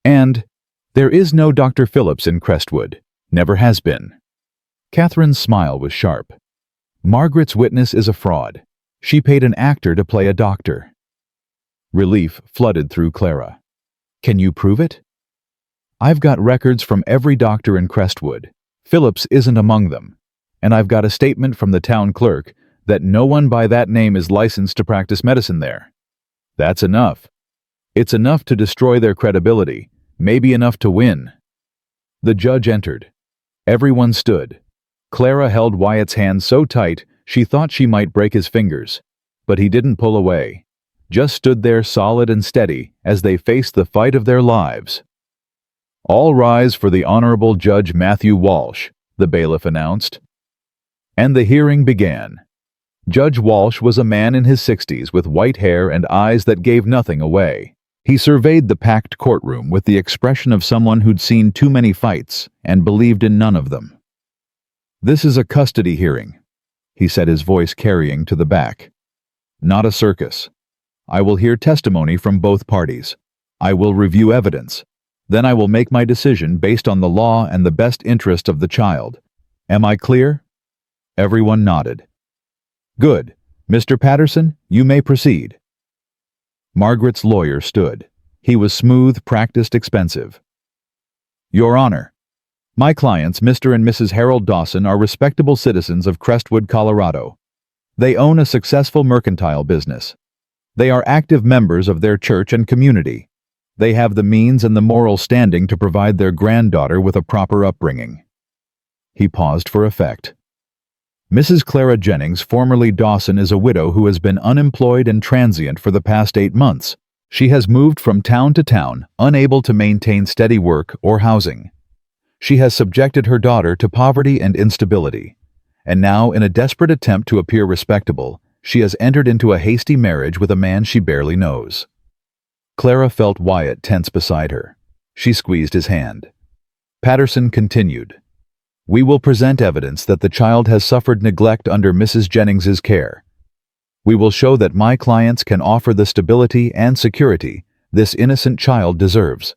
S1: And, there is no Dr. Phillips in Crestwood. Never has been. Catherine's smile was sharp. Margaret's witness is a fraud. She paid an actor to play a doctor. Relief flooded through Clara. Can you prove it? I've got records from every doctor in Crestwood. Phillips isn't among them. And I've got a statement from the town clerk that no one by that name is licensed to practice medicine there. That's enough. It's enough to destroy their credibility, maybe enough to win. The judge entered. Everyone stood. Clara held Wyatt's hand so tight she thought she might break his fingers, but he didn't pull away, just stood there solid and steady as they faced the fight of their lives. All rise for the Honorable Judge Matthew Walsh, the bailiff announced. And the hearing began. Judge Walsh was a man in his 60s with white hair and eyes that gave nothing away. He surveyed the packed courtroom with the expression of someone who'd seen too many fights and believed in none of them. This is a custody hearing, he said, his voice carrying to the back. Not a circus. I will hear testimony from both parties. I will review evidence. Then I will make my decision based on the law and the best interest of the child. Am I clear?" Everyone nodded. "Good. Mr. Patterson, you may proceed." Margaret's lawyer stood. He was smooth, practiced, expensive. "Your Honor, my clients, Mr. and Mrs. Harold Dawson, are respectable citizens of Crestwood, Colorado. They own a successful mercantile business. They are active members of their church and community. They have the means and the moral standing to provide their granddaughter with a proper upbringing." He paused for effect. "Mrs. Clara Jennings, formerly Dawson, is a widow who has been unemployed and transient for the past 8 months. She has moved from town to town, unable to maintain steady work or housing. She has subjected her daughter to poverty and instability, and now, in a desperate attempt to appear respectable, she has entered into a hasty marriage with a man she barely knows." Clara felt Wyatt tense beside her. She squeezed his hand. Patterson continued, "We will present evidence that the child has suffered neglect under Mrs. Jennings's care. We will show that my clients can offer the stability and security this innocent child deserves.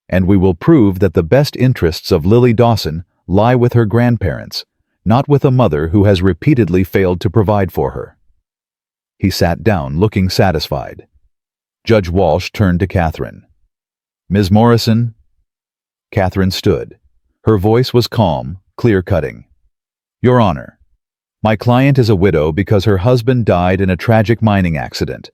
S1: And we will prove that the best interests of Lily Dawson lie with her grandparents, not with a mother who has repeatedly failed to provide for her." He sat down, looking satisfied. Judge Walsh turned to Catherine. "Ms. Morrison?" Catherine stood. Her voice was calm, clear-cutting. "Your Honor, my client is a widow because her husband died in a tragic mining accident.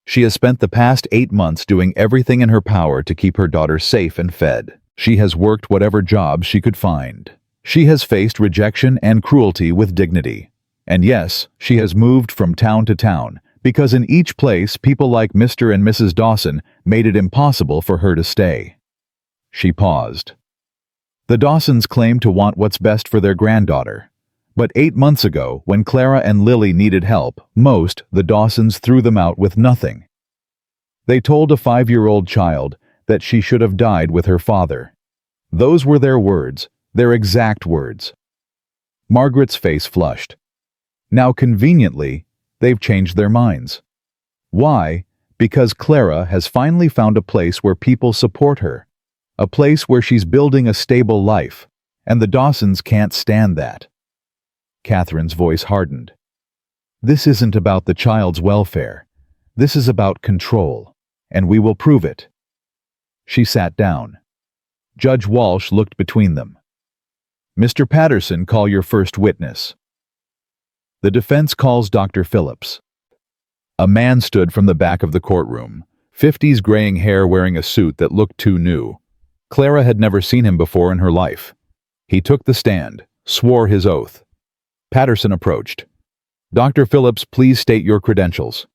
S1: She has spent the past 8 months doing everything in her power to keep her daughter safe and fed. She has worked whatever job she could find. She has faced rejection and cruelty with dignity. And yes, she has moved from town to town, because in each place people like Mr. and Mrs. Dawson made it impossible for her to stay." She paused. "The Dawsons claim to want what's best for their granddaughter. But 8 months ago, when Clara and Lily needed help most, the Dawsons threw them out with nothing. They told a 5-year-old child that she should have died with her father. Those were their words, their exact words." Margaret's face flushed. Now, conveniently, they've changed their minds. Why? Because Clara has finally found a place where people support her, a place where she's building a stable life, and the Dawsons can't stand that. Catherine's voice hardened. "This isn't about the child's welfare. This is about control, and we will prove it." She sat down. Judge Walsh looked between them. "Mr. Patterson, call your first witness." The defense calls Dr. Phillips. A man stood from the back of the courtroom, 50s graying hair, wearing a suit that looked too new. Clara had never seen him before in her life. He took the stand, swore his oath. Patterson approached. "Dr. Phillips, please state your credentials."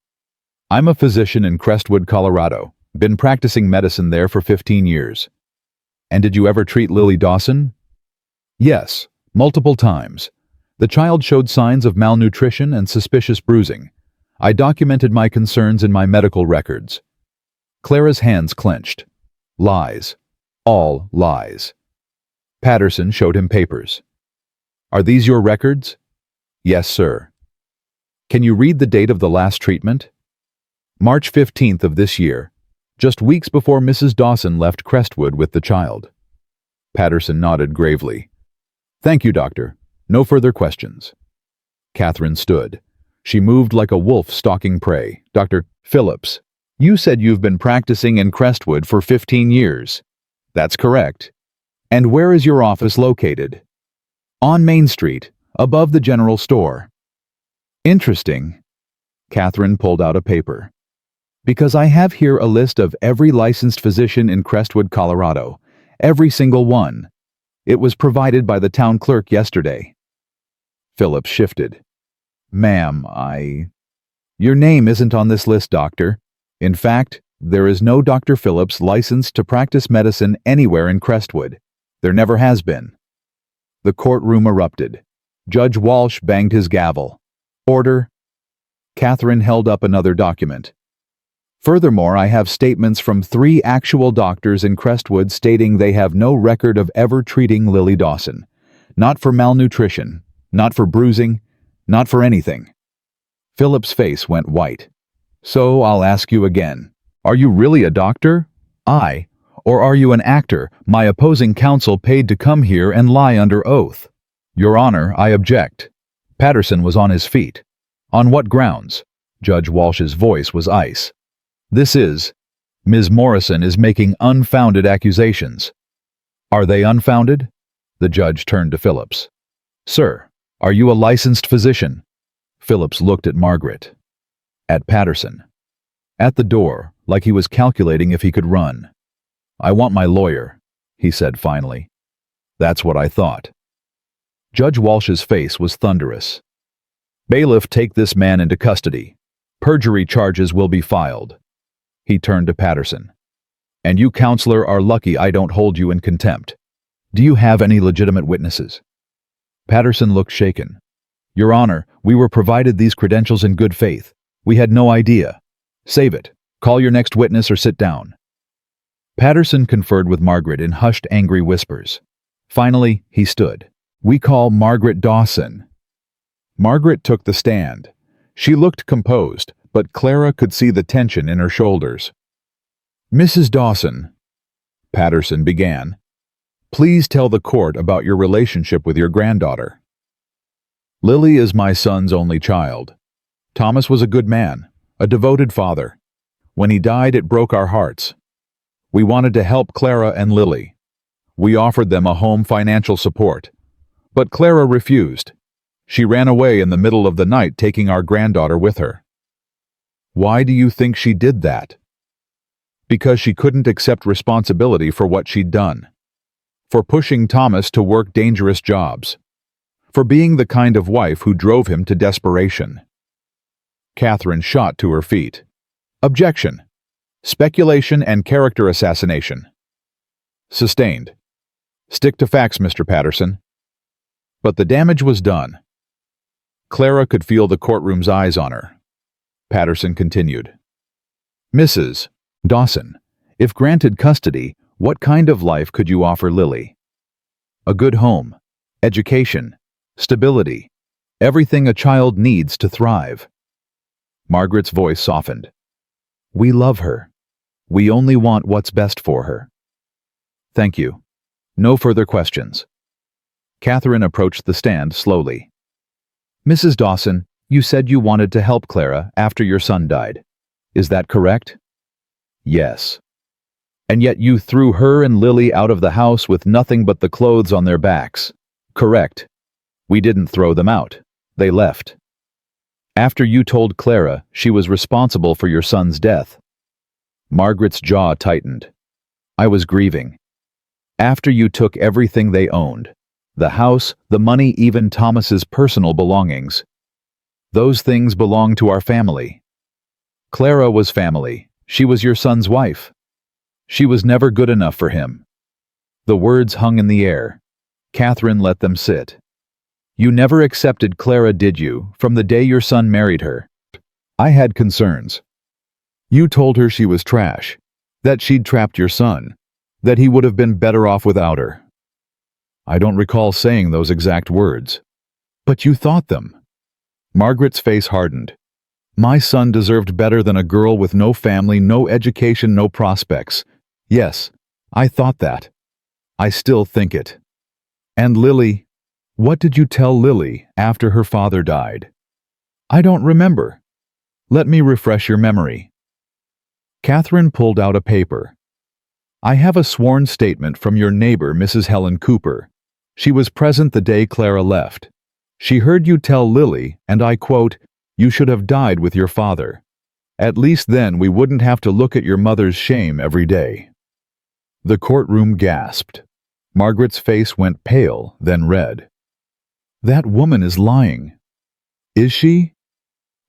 S1: "I'm a physician in Crestwood, Colorado. Been practicing medicine there for 15 years. "And did you ever treat Lily Dawson?" "Yes, multiple times. The child showed signs of malnutrition and suspicious bruising. I documented my concerns in my medical records." Clara's hands clenched. Lies. All lies. Patterson showed him papers. "Are these your records?" "Yes, sir." "Can you read the date of the last treatment?" "March 15th of this year, just weeks before Mrs. Dawson left Crestwood with the child." Patterson nodded gravely. "Thank you, doctor. No further questions." Catherine stood. She moved like a wolf stalking prey. "Dr. Phillips, you said you've been practicing in Crestwood for 15 years. "That's correct." "And where is your office located?" "On Main Street, above the general store." "Interesting." Catherine pulled out a paper. "Because I have here a list of every licensed physician in Crestwood, Colorado. Every single one. It was provided by the town clerk yesterday." Phillips shifted. "Ma'am, Your name isn't on this list, doctor. In fact, there is no Dr. Phillips licensed to practice medicine anywhere in Crestwood. There never has been." The courtroom erupted. Judge Walsh banged his gavel. "Order." Catherine held up another document. "Furthermore, I have statements from 3 actual doctors in Crestwood stating they have no record of ever treating Lily Dawson. Not for malnutrition, not for bruising, not for anything." Philip's face went white. "So I'll ask you again. Are you really a doctor?" Or are you an actor, my opposing counsel paid to come here and lie under oath? Your Honor, I object. Patterson was on his feet. On what grounds? Judge Walsh's voice was ice. This is... Ms. Morrison is making unfounded accusations. Are they unfounded? The judge turned to Phillips. Sir, are you a licensed physician? Phillips looked at Margaret. At Patterson. At the door, like he was calculating if he could run. I want my lawyer, he said finally. That's what I thought. Judge Walsh's face was thunderous. Bailiff, take this man into custody. Perjury charges will be filed. He turned to Patterson. And you, counselor, are lucky I don't hold you in contempt. Do you have any legitimate witnesses? Patterson looked shaken. Your Honor, we were provided these credentials in good faith. We had no idea. Save it. Call your next witness or sit down. Patterson conferred with Margaret in hushed, angry whispers. Finally, he stood. We call Margaret Dawson. Margaret took the stand. She looked composed, but Clara could see the tension in her shoulders. Mrs. Dawson, Patterson began, please tell the court about your relationship with your granddaughter. Lily is my son's only child. Thomas was a good man, a devoted father. When he died, it broke our hearts. We wanted to help Clara and Lily. We offered them a home financial support. But Clara refused. She ran away in the middle of the night, taking our granddaughter with her. Why do you think she did that? Because she couldn't accept responsibility for what she'd done. For pushing Thomas to work dangerous jobs. For being the kind of wife who drove him to desperation. Catherine shot to her feet. Objection. Speculation and character assassination. Sustained. Stick to facts, Mr. Patterson. But the damage was done. Clara could feel the courtroom's eyes on her. Patterson continued. Mrs. Dawson, if granted custody, what kind of life could you offer Lily? A good home, education, stability, everything a child needs to thrive. Margaret's voice softened. We love her. We only want what's best for her. Thank you. No further questions. Catherine approached the stand slowly. Mrs. Dawson, you said you wanted to help Clara after your son died. Is that correct? Yes. And yet you threw her and Lily out of the house with nothing but the clothes on their backs. Correct. We didn't throw them out. They left. After you told Clara she was responsible for your son's death. Margaret's jaw tightened. I was grieving. After you took everything they owned, the house, the money, even Thomas's personal belongings. Those things belonged to our family. Clara was family. She was your son's wife. She was never good enough for him. The words hung in the air. Catherine let them sit. You never accepted Clara, did you, from the day your son married her? I had concerns. You told her she was trash, that she'd trapped your son, that he would have been better off without her. I don't recall saying those exact words. But you thought them. Margaret's face hardened. My son deserved better than a girl with no family, no education, no prospects. Yes, I thought that. I still think it. And Lily, what did you tell Lily after her father died? I don't remember. Let me refresh your memory. Catherine pulled out a paper. I have a sworn statement from your neighbor, Mrs. Helen Cooper. She was present the day Clara left. She heard you tell Lily, and I quote, you should have died with your father. At least then we wouldn't have to look at your mother's shame every day. The courtroom gasped. Margaret's face went pale, then red. That woman is lying. Is she?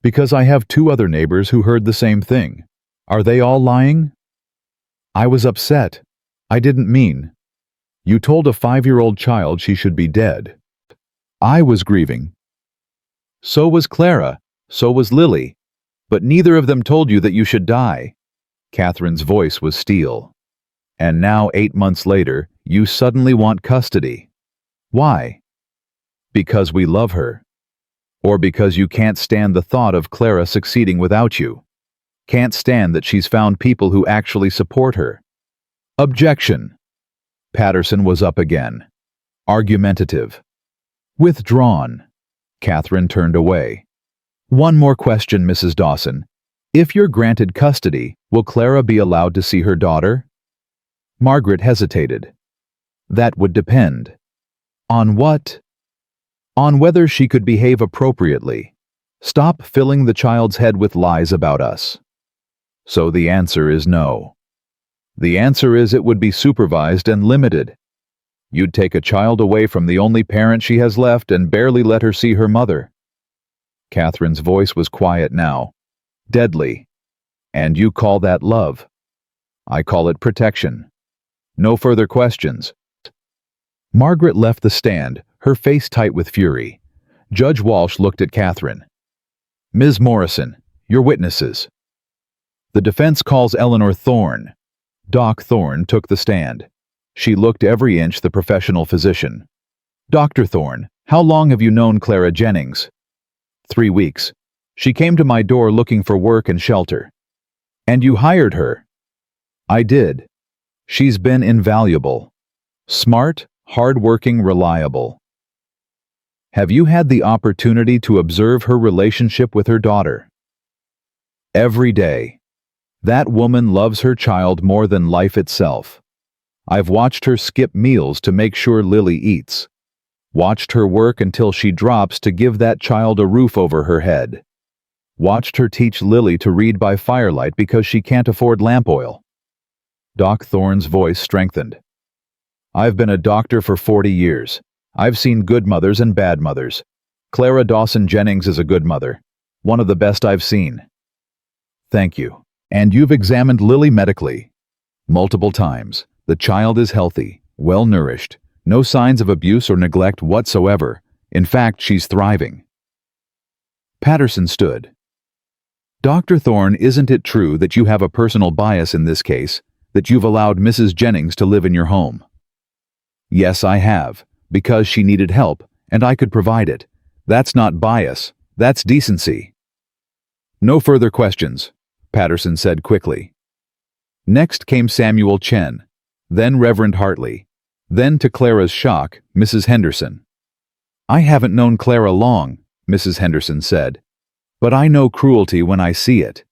S1: Because I have 2 other neighbors who heard the same thing. Are they all lying? I was upset. I didn't mean. You told a 5-year-old child she should be dead. I was grieving. So was Clara. So was Lily. But neither of them told you that you should die. Catherine's voice was steel. And now, 8 months later, you suddenly want custody. Why? Because we love her. Or because you can't stand the thought of Clara succeeding without you. Can't stand that she's found people who actually support her. Objection. Patterson was up again. Argumentative. Withdrawn. Catherine turned away. One more question, Mrs. Dawson. If you're granted custody, will Clara be allowed to see her daughter? Margaret hesitated. That would depend. On what? On whether she could behave appropriately. Stop filling the child's head with lies about us. So the answer is no. The answer is it would be supervised and limited. You'd take a child away from the only parent she has left and barely let her see her mother. Catherine's voice was quiet now. Deadly. And you call that love? I call it protection. No further questions. Margaret left the stand, her face tight with fury. Judge Walsh looked at Catherine. Ms. Morrison, your witnesses. The defense calls Eleanor Thorne. Doc Thorne took the stand. She looked every inch the professional physician. Dr. Thorne, how long have you known Clara Jennings? 3 weeks. She came to my door looking for work and shelter. And you hired her? I did. She's been invaluable. Smart, hard-working, reliable. Have you had the opportunity to observe her relationship with her daughter? Every day. That woman loves her child more than life itself. I've watched her skip meals to make sure Lily eats. Watched her work until she drops to give that child a roof over her head. Watched her teach Lily to read by firelight because she can't afford lamp oil. Doc Thorne's voice strengthened. I've been a doctor for 40 years. I've seen good mothers and bad mothers. Clara Dawson Jennings is a good mother. One of the best I've seen. Thank you. And you've examined Lily medically? Multiple times. The child is healthy, well-nourished, no signs of abuse or neglect whatsoever. In fact, she's thriving. Patterson stood. Dr. Thorne, isn't it true that you have a personal bias in this case, that you've allowed Mrs. Jennings to live in your home? Yes, I have, because she needed help, and I could provide it. That's not bias, that's decency. No further questions, Patterson said quickly. Next came Samuel Chen, then Reverend Hartley, then, to Clara's shock, Mrs. Henderson. I haven't known Clara long, Mrs. Henderson said, but I know cruelty when I see it.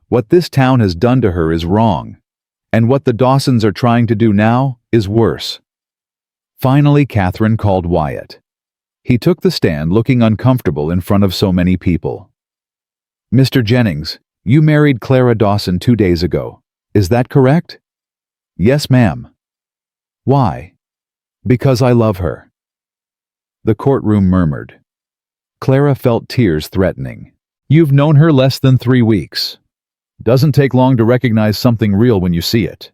S1: What this town has done to her is wrong, and what the Dawsons are trying to do now is worse. Finally, Catherine called Wyatt. He took the stand looking uncomfortable in front of so many people. Mr. Jennings, you married Clara Dawson 2 days ago. Is that correct? Yes, ma'am. Why? Because I love her. The courtroom murmured. Clara felt tears threatening. You've known her less than 3 weeks. Doesn't take long to recognize something real when you see it.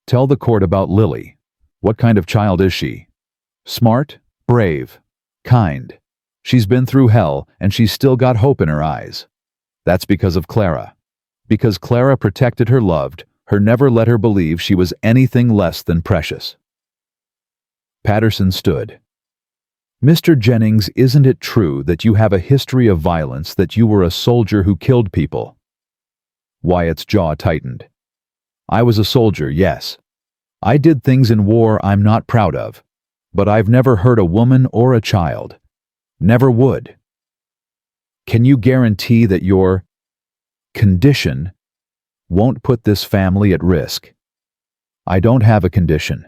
S1: Tell the court about Lily. What kind of child is she? Smart, brave, kind. She's been through hell, and she's still got hope in her eyes. That's because of Clara. Because Clara protected her loved, her never let her believe she was anything less than precious. Patterson stood. Mr. Jennings, isn't it true that you have a history of violence, that you were a soldier who killed people? Wyatt's jaw tightened. I was a soldier, yes. I did things in war I'm not proud of, but I've never hurt a woman or a child. Never would. Can you guarantee that your condition won't put this family at risk? I don't have a condition.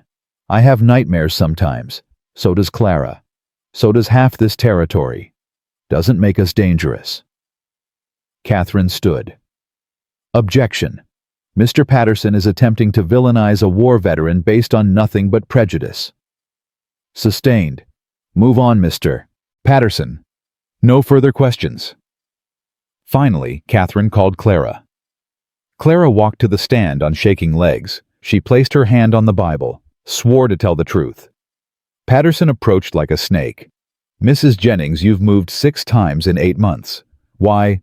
S1: I have nightmares sometimes. So does Clara. So does half this territory. Doesn't make us dangerous. Catherine stood. Objection. Mr. Patterson is attempting to villainize a war veteran based on nothing but prejudice. Sustained. Move on, Mr. Patterson. No further questions. Finally, Catherine called Clara. Clara walked to the stand on shaking legs. She placed her hand on the Bible, swore to tell the truth. Patterson approached like a snake. Mrs. Jennings, you've moved 6 times in 8 months. Why?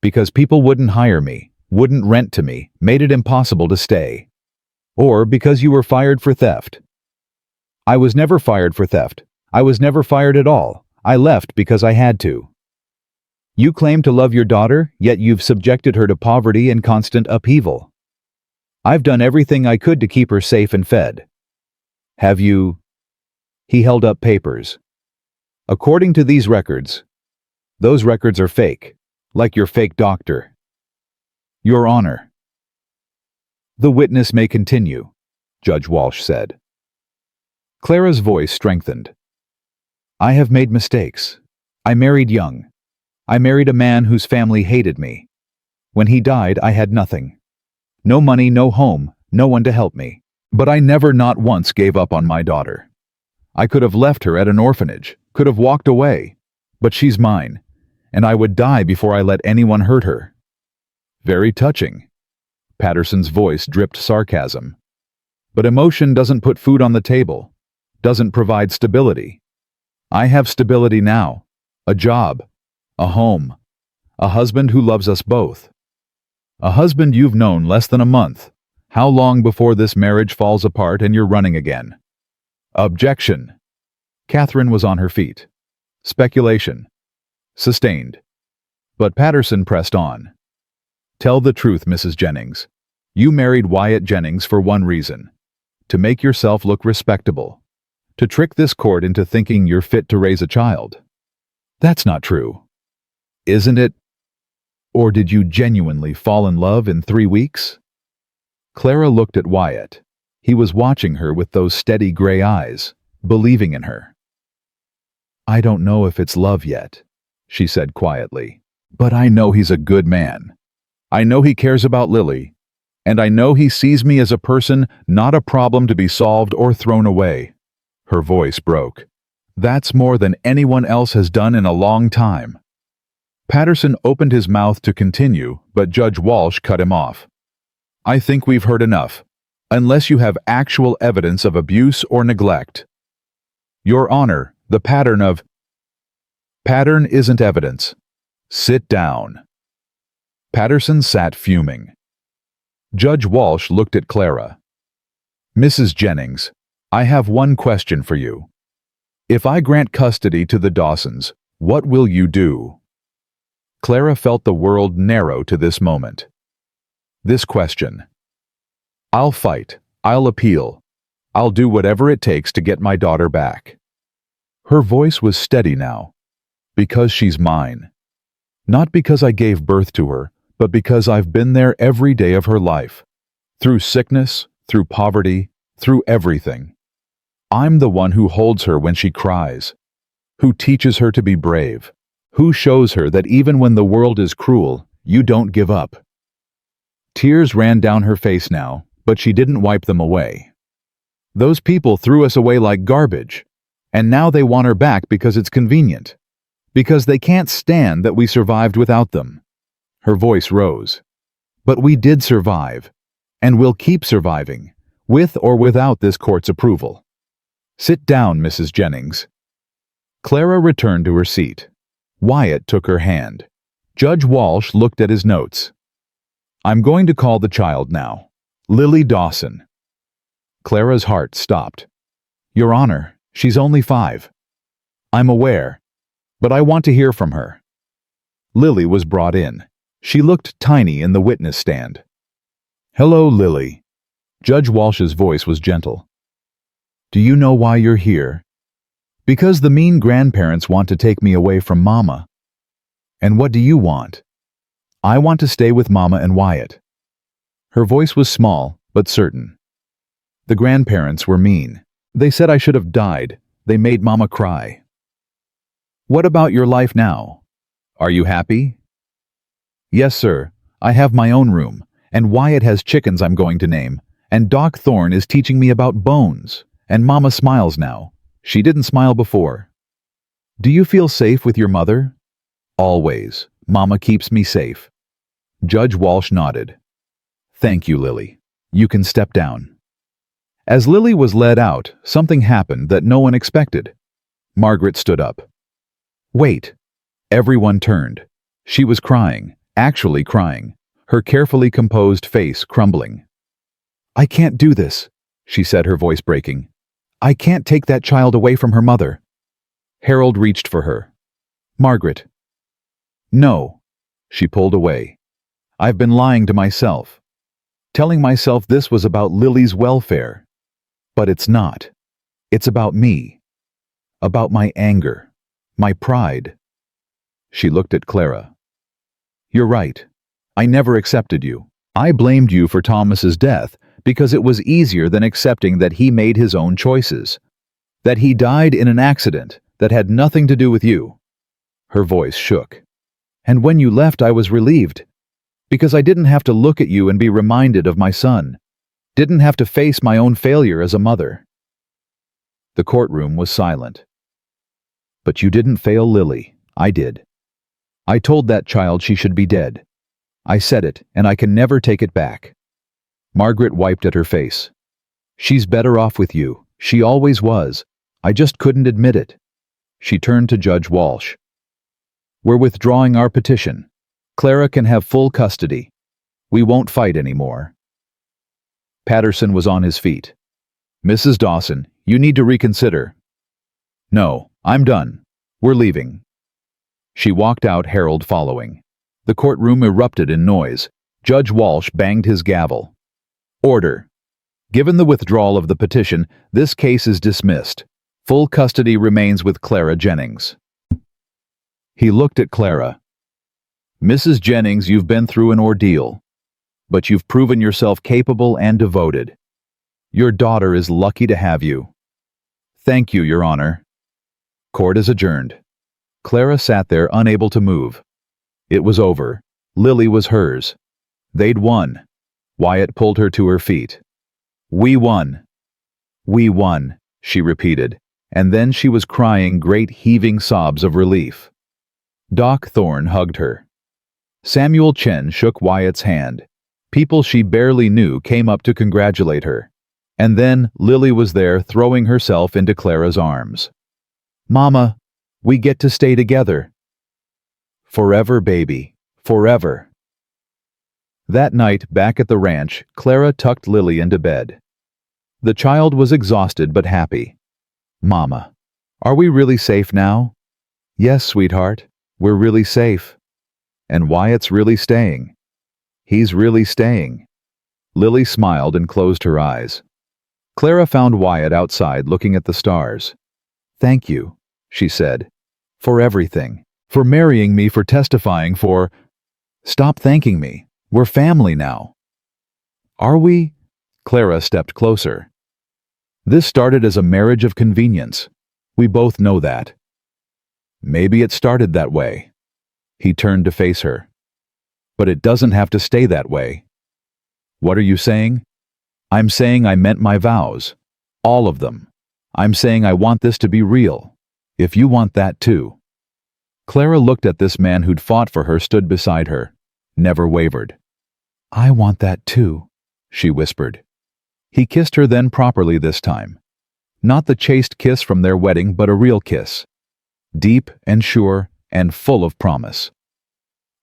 S1: Because people wouldn't hire me, wouldn't rent to me, made it impossible to stay. Or because you were fired for theft. I was never fired for theft. I was never fired at all. I left because I had to. You claim to love your daughter, yet you've subjected her to poverty and constant upheaval. I've done everything I could to keep her safe and fed. Have you? He held up papers. According to these records, those records are fake, like your fake doctor. Your Honor. The witness may continue, Judge Walsh said. Clara's voice strengthened. I have made mistakes. I married young. I married a man whose family hated me. When he died, I had nothing. No money, no home, no one to help me. But I never not once gave up on my daughter. I could have left her at an orphanage, could have walked away. But she's mine, and I would die before I let anyone hurt her. Very touching. Patterson's voice dripped sarcasm. But emotion doesn't put food on the table, doesn't provide stability. I have stability now. A job, a home, a husband who loves us both. A husband you've known less than a month. How long before this marriage falls apart and you're running again? Objection. Catherine was on her feet. Speculation. Sustained. But Patterson pressed on. Tell the truth, Mrs. Jennings. You married Wyatt Jennings for one reason. To make yourself look respectable. To trick this court into thinking you're fit to raise a child. That's not true. Isn't it? Or did you genuinely fall in love in 3 weeks? Clara looked at Wyatt. He was watching her with those steady gray eyes, believing in her. I don't know if it's love yet, she said quietly. But I know he's a good man. I know he cares about Lily. And I know he sees me as a person, not a problem to be solved or thrown away. Her voice broke. That's more than anyone else has done in a long time. Patterson opened his mouth to continue, but Judge Walsh cut him off. I think we've heard enough, unless you have actual evidence of abuse or neglect. Your Honor, the pattern isn't evidence. Sit down. Patterson sat fuming. Judge Walsh looked at Clara. Mrs. Jennings, I have one question for you. If I grant custody to the Dawsons, what will you do? Clara felt the world narrow to this moment. This question. I'll fight. I'll appeal. I'll do whatever it takes to get my daughter back. Her voice was steady now. Because she's mine. Not because I gave birth to her, but because I've been there every day of her life. Through sickness, through poverty, through everything. I'm the one who holds her when she cries, who teaches her to be brave, who shows her that even when the world is cruel, you don't give up. Tears ran down her face now, but she didn't wipe them away. Those people threw us away like garbage, and now they want her back because it's convenient, because they can't stand that we survived without them. Her voice rose. But we did survive, and we'll keep surviving, with or without this court's approval. Sit down, Mrs. Jennings. Clara returned to her seat. Wyatt took her hand. Judge Walsh looked at his notes. I'm going to call the child now. Lily Dawson. Clara's heart stopped. Your Honor, she's only 5. I'm aware, but I want to hear from her. Lily was brought in. She looked tiny in the witness stand. Hello, Lily. Judge Walsh's voice was gentle. Do you know why you're here? Because the mean grandparents want to take me away from Mama. And what do you want? I want to stay with Mama and Wyatt. Her voice was small, but certain. The grandparents were mean. They said I should have died. They made Mama cry. What about your life now? Are you happy? Yes, sir. I have my own room, and Wyatt has chickens I'm going to name, and Doc Thorne is teaching me about bones, and Mama smiles now. She didn't smile before. Do you feel safe with your mother? Always. Mama keeps me safe. Judge Walsh nodded. Thank you, Lily. You can step down. As Lily was led out, something happened that no one expected. Margaret stood up. Wait. Everyone turned. She was crying, actually crying, her carefully composed face crumbling. I can't do this, she said, her voice breaking. I can't take that child away from her mother. Harold reached for her. Margaret. No. She pulled away. I've been lying to myself. telling myself this was about Lily's welfare. But it's not. It's about me. About my anger. My pride. She looked at Clara. You're right. I never accepted you. I blamed you for Thomas's death because it was easier than accepting that he made his own choices. That he died in an accident that had nothing to do with you. Her voice shook. And when you left, I was relieved. Because I didn't have to look at you and be reminded of my son. Didn't have to face my own failure as a mother. The courtroom was silent. But you didn't fail Lily. I did. I told that child she should be dead. I said it, and I can never take it back. Margaret wiped at her face. She's better off with you. She always was. I just couldn't admit it. She turned to Judge Walsh. We're withdrawing our petition. Clara can have full custody. We won't fight anymore. Patterson was on his feet. Mrs. Dawson, you need to reconsider. No, I'm done. We're leaving. She walked out, Harold following. The courtroom erupted in noise. Judge Walsh banged his gavel. Order. Given the withdrawal of the petition, this case is dismissed. Full custody remains with Clara Jennings. He looked at Clara. Mrs. Jennings, you've been through an ordeal, but you've proven yourself capable and devoted. Your daughter is lucky to have you. Thank you, Your Honor. Court is adjourned. Clara sat there, unable to move. It was over. Lily was hers. They'd won. Wyatt pulled her to her feet. We won. We won, she repeated, and then she was crying great heaving sobs of relief. Doc Thorne hugged her. Samuel Chen shook Wyatt's hand. People she barely knew came up to congratulate her. And then Lily was there, throwing herself into Clara's arms. Mama, we get to stay together. Forever, baby. Forever. That night, back at the ranch, Clara tucked Lily into bed. The child was exhausted but happy. Mama, are we really safe now? Yes, sweetheart, we're really safe. And Wyatt's really staying. He's really staying. Lily smiled and closed her eyes. Clara found Wyatt outside looking at the stars. Thank you, she said, for everything, for marrying me, for testifying, for... Stop thanking me. We're family now. Are we? Clara stepped closer. This started as a marriage of convenience. We both know that. Maybe it started that way. He turned to face her. But it doesn't have to stay that way. What are you saying? I'm saying I meant my vows. All of them. I'm saying I want this to be real. If you want that too. Clara looked at this man who'd fought for her, stood beside her, never wavered. I want that too, she whispered. He kissed her then, properly this time. Not the chaste kiss from their wedding, but a real kiss. Deep and sure and full of promise.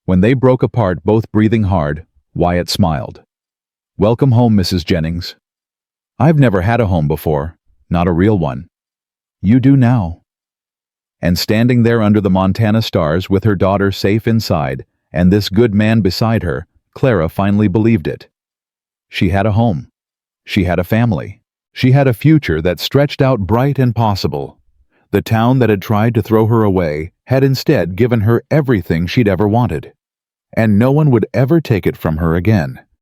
S1: When they broke apart, both breathing hard, Wyatt smiled. Welcome home, Mrs. Jennings. I've never had a home before, not a real one. You do now. And standing there under the Montana stars with her daughter safe inside, and this good man beside her, Clara finally believed it. She had a home. She had a family. She had a future that stretched out bright and possible. The town that had tried to throw her away had instead given her everything she'd ever wanted. And no one would ever take it from her again.